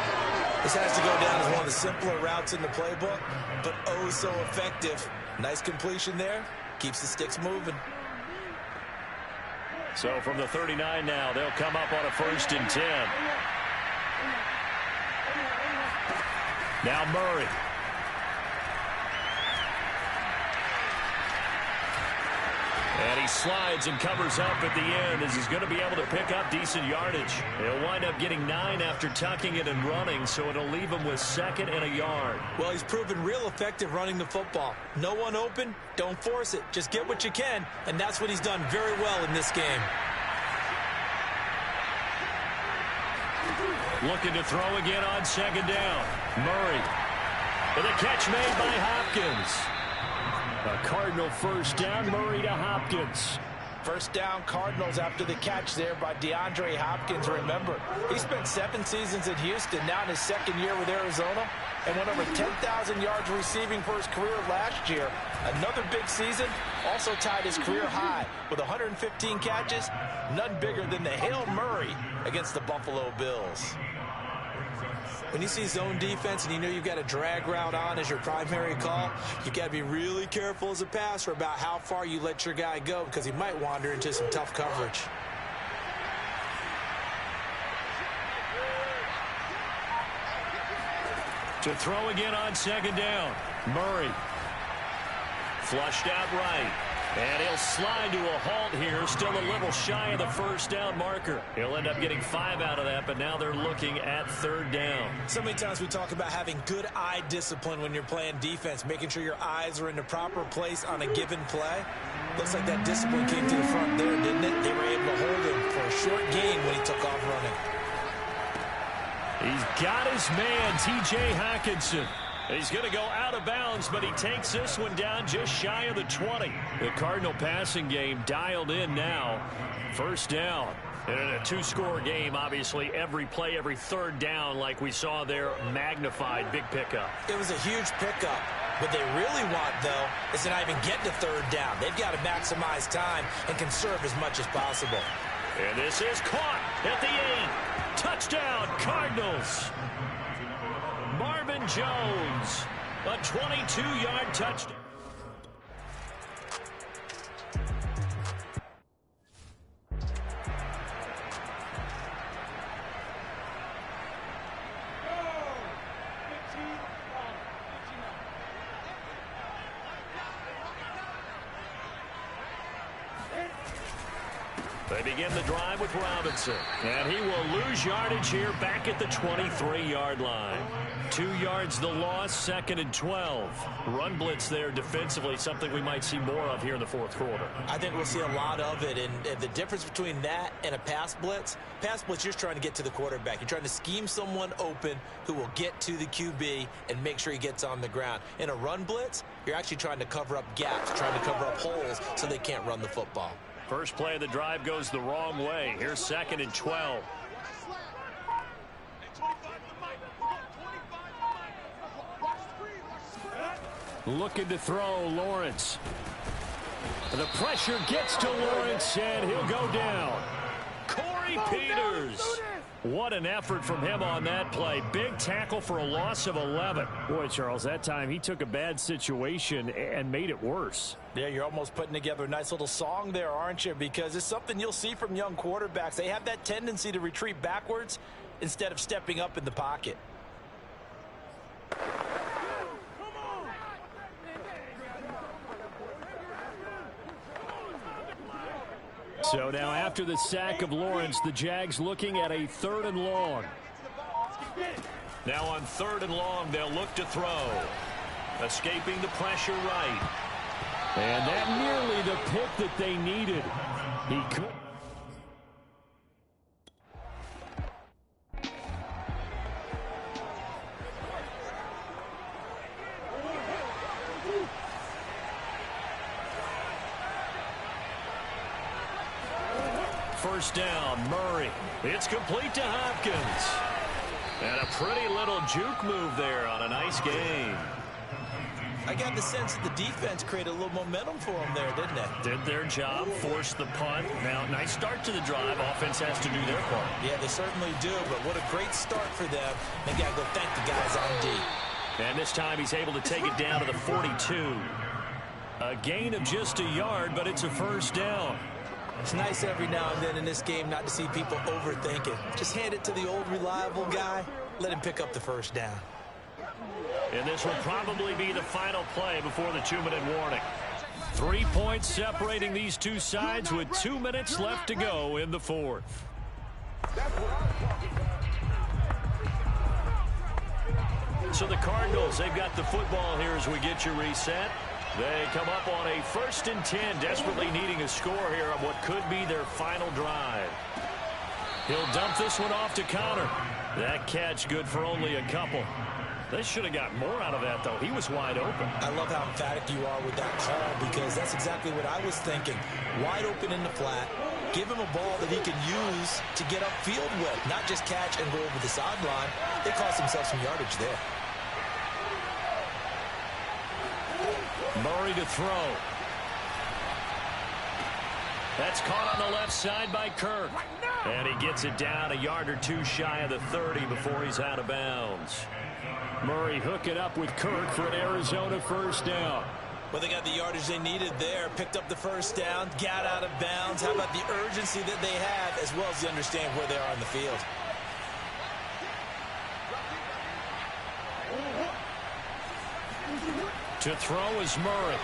[SPEAKER 3] This has to go down as one of the simpler routes in the playbook, but oh so effective. Nice completion there. Keeps the sticks moving.
[SPEAKER 2] So from the 39 now, they'll come up on a 1st and 10. Now Murray. And he slides and covers up at the end as he's going to be able to pick up decent yardage. He'll wind up getting 9 after tucking it and running, so it'll leave him with 2nd and a yard.
[SPEAKER 3] Well, he's proven real effective running the football. No one open, don't force it. Just get what you can, and that's what he's done very well in this game.
[SPEAKER 2] Looking to throw again on 2nd down. Murray. With a catch made by Hopkins. A Cardinal 1st down, Murray to Hopkins.
[SPEAKER 3] 1st down, Cardinals after the catch there by DeAndre Hopkins. Remember, he spent 7 seasons in Houston, now in his 2nd year with Arizona, and went over 10,000 yards receiving for his career last year. Another big season, also tied his career high with 115 catches, none bigger than the Hail Murray against the Buffalo Bills. When you see zone defense and you know you've got a drag route on as your primary call, you've got to be really careful as a passer about how far you let your guy go because he might wander into some tough coverage.
[SPEAKER 2] To throw again on 2nd down. Murray. Flushed out right. And he'll slide to a halt here, still a little shy of the 1st down marker. He'll end up getting 5 out of that, but now they're looking at 3rd down.
[SPEAKER 3] So many times we talk about having good eye discipline when you're playing defense, making sure your eyes are in the proper place on a given play. Looks like that discipline came to the front there, didn't it? They were able to hold him for a short gain when he took off running.
[SPEAKER 2] He's got his man, T.J. Hockenson. He's going to go out of bounds, but he takes this one down just shy of the 20. The Cardinal passing game dialed in now. 1st down. And in a 2-score game, obviously, every play, every 3rd down, like we saw there, magnified. Big pickup.
[SPEAKER 3] It was a huge pickup. What they really want, though, is to not even get to 3rd down. They've got to maximize time and conserve as much as possible.
[SPEAKER 2] And this is caught at the 8. Touchdown, Cardinals. Marvin Jones, a 22-yard touchdown. They begin the drive with Robinson. And he will lose yardage here back at the 23-yard line. 2 yards the loss, 2nd and 12. Run blitz there defensively, something we might see more of here in the 4th quarter.
[SPEAKER 3] I think we'll see a lot of it. And the difference between that and a pass blitz, you're just trying to get to the quarterback. You're trying to scheme someone open who will get to the QB and make sure he gets on the ground. In a run blitz, you're actually trying to cover up gaps, trying to cover up holes so they can't run the football.
[SPEAKER 2] First play of the drive goes the wrong way. Here's 2nd and 12. Looking to throw, Lawrence. The pressure gets to Lawrence, and he'll go down. Corey Peters. What an effort from him on that play. Big tackle for a loss of 11.
[SPEAKER 4] Boy, Charles, that time he took a bad situation and made it worse.
[SPEAKER 3] Yeah, you're almost putting together a nice little song there, aren't you? Because it's something you'll see from young quarterbacks. They have that tendency to retreat backwards instead of stepping up in the pocket.
[SPEAKER 2] So now after the sack of Lawrence, the Jags looking at a 3rd and long. Now on 3rd and long, they'll look to throw. Escaping the pressure right. And that nearly the
[SPEAKER 4] the pick that they needed. He could.
[SPEAKER 2] First down, Murray. It's complete to Hopkins. And a pretty little juke move there on a nice game.
[SPEAKER 3] I got the sense that the defense created a little momentum for them there, didn't it?
[SPEAKER 2] Did their job, forced the punt. Now, nice start to the drive. Offense has to do their part.
[SPEAKER 3] Yeah, they certainly do, but what a great start for them. They got to go thank the guys on D.
[SPEAKER 2] And this time he's able to take it down to the 42. A gain of just a yard, but it's a first down.
[SPEAKER 3] It's nice every now and then in this game not to see people overthink it. Just hand it to the old reliable guy. Let him pick up the first down.
[SPEAKER 2] And this will probably be the final play before the 2-minute warning. 3 points separating these two sides with 2 minutes left to go in the fourth. So the Cardinals, they've got the football here as we get you reset. They come up on a 1st and 10, desperately needing a score here on what could be their final drive. He'll dump this one off to Connor. That catch good for only a couple. They should have got more out of that, though. He was wide open.
[SPEAKER 3] I love how emphatic you are with that call because that's exactly what I was thinking. Wide open in the flat. Give him a ball that he can use to get upfield with, not just catch and go over the sideline. They cost themselves some yardage there.
[SPEAKER 2] Murray to throw. That's caught on the left side by Kirk. And he gets it down a yard or two shy of the 30 before he's out of bounds.
[SPEAKER 4] Murray hook it up with Kirk for an Arizona first down.
[SPEAKER 3] Well, they got the yardage they needed there. Picked up the first down, got out of bounds. How about the urgency that they have as well as the understand where they are on the field?
[SPEAKER 2] To throw is Murray.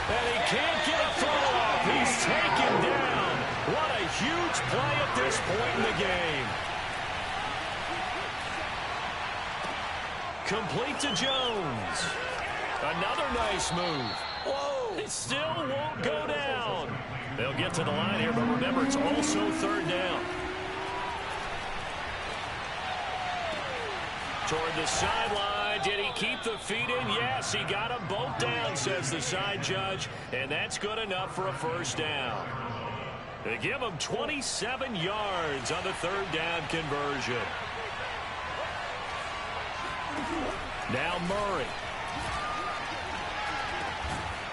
[SPEAKER 2] And he can't get a throw off. He's taken down. What a huge play at this point in the game. Complete to Jones. Another nice move. Whoa. It still won't go down. They'll get to the line here, but remember, it's also 3rd down. Toward the sideline. Did he keep the feet in? Yes, he got them both down, says the side judge. And that's good enough for a first down. They give him 27 yards on the 3rd down conversion. Now Murray.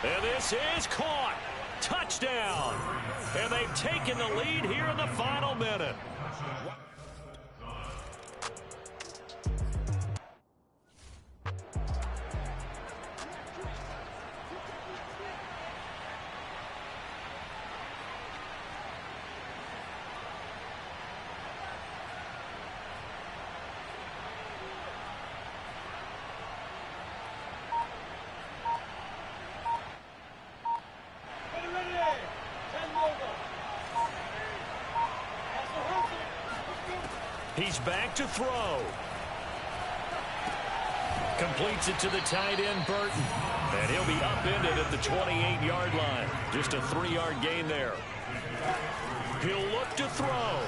[SPEAKER 2] And this is caught. Touchdown. And they've taken the lead here in the final minute. He's back to throw. Completes it to the tight end, Burton. And he'll be upended at the 28-yard line. Just a 3-yard gain there. He'll look to throw.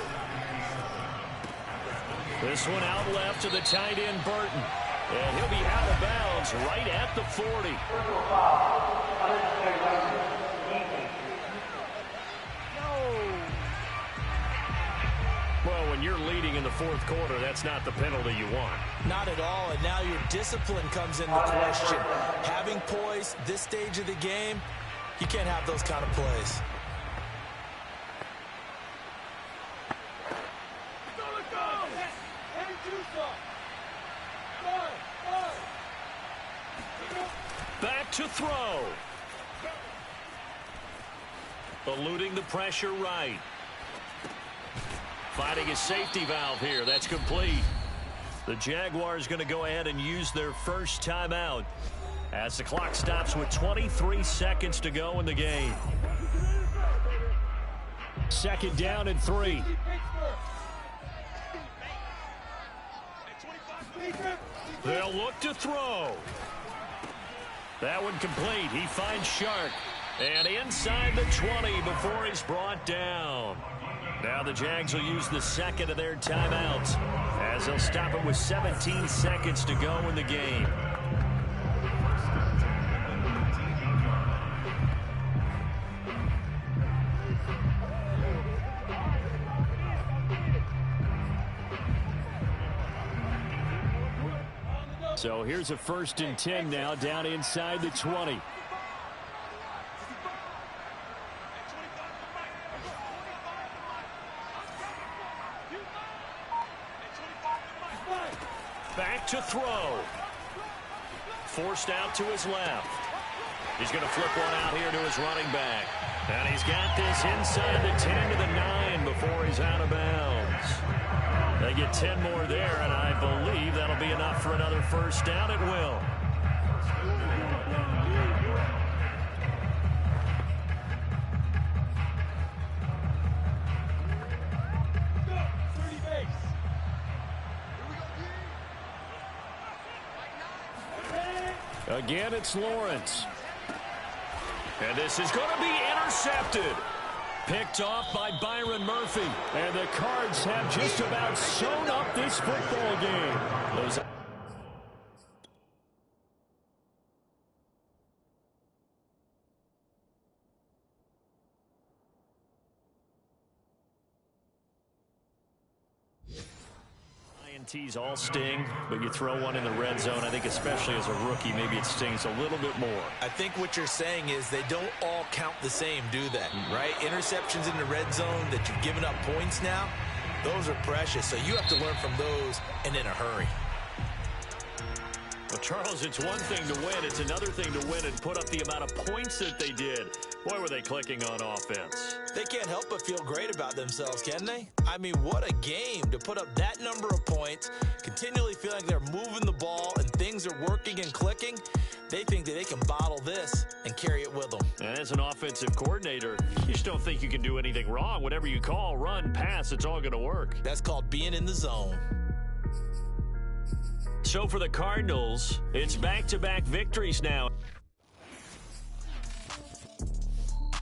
[SPEAKER 2] This one out left to the tight end, Burton. And he'll be out of bounds right at the 40. Well, when you're leading in the 4th quarter, that's not the penalty you want.
[SPEAKER 3] Not at all, and now your discipline comes into question. Having poise this stage of the game, you can't have those kind of plays.
[SPEAKER 2] Back to throw. Eluding the pressure right. Finding a safety valve here. That's complete. The Jaguars going to go ahead and use their first timeout as the clock stops with 23 seconds to go in the game.
[SPEAKER 4] 2nd down and 3.
[SPEAKER 2] They'll look to throw. That one complete. He finds Shark. And inside the 20 before he's brought down. Now the Jags will use the second of their timeouts as they'll stop it with 17 seconds to go in the game. So here's a 1st and 10 now down inside the 20. Back to throw. Forced out to his left. He's going to flip one out here to his running back. And he's got this inside the 10 to the 9 before he's out of bounds. They get 10 more there, and I believe that'll be enough for another 1st down. It will. Again, it's Lawrence. And this is going to be intercepted. Picked off by Byron Murphy. And the Cards have just about sewn up this football game. Those INTs all sting, but you throw one in the red zone. I think especially as a rookie, maybe it stings a little bit more.
[SPEAKER 3] I think what you're saying is they don't all count the same, do they? Right? Interceptions in the red zone that you've given up points now, those are precious. So you have to learn from those and in a hurry.
[SPEAKER 2] Well, Charles, it's one thing to win. It's another thing to win and put up the amount of points that they did. Boy, were they clicking on offense.
[SPEAKER 3] They can't help but feel great about themselves, can they? I mean, what a game to put up that number of points, continually feeling like they're moving the ball and things are working and clicking. They think that they can bottle this and carry it with them.
[SPEAKER 2] And as an offensive coordinator, you just don't think you can do anything wrong. Whatever you call, run, pass, it's all going to work.
[SPEAKER 3] That's called being in the zone.
[SPEAKER 2] So for the Cardinals, it's back-to-back victories now.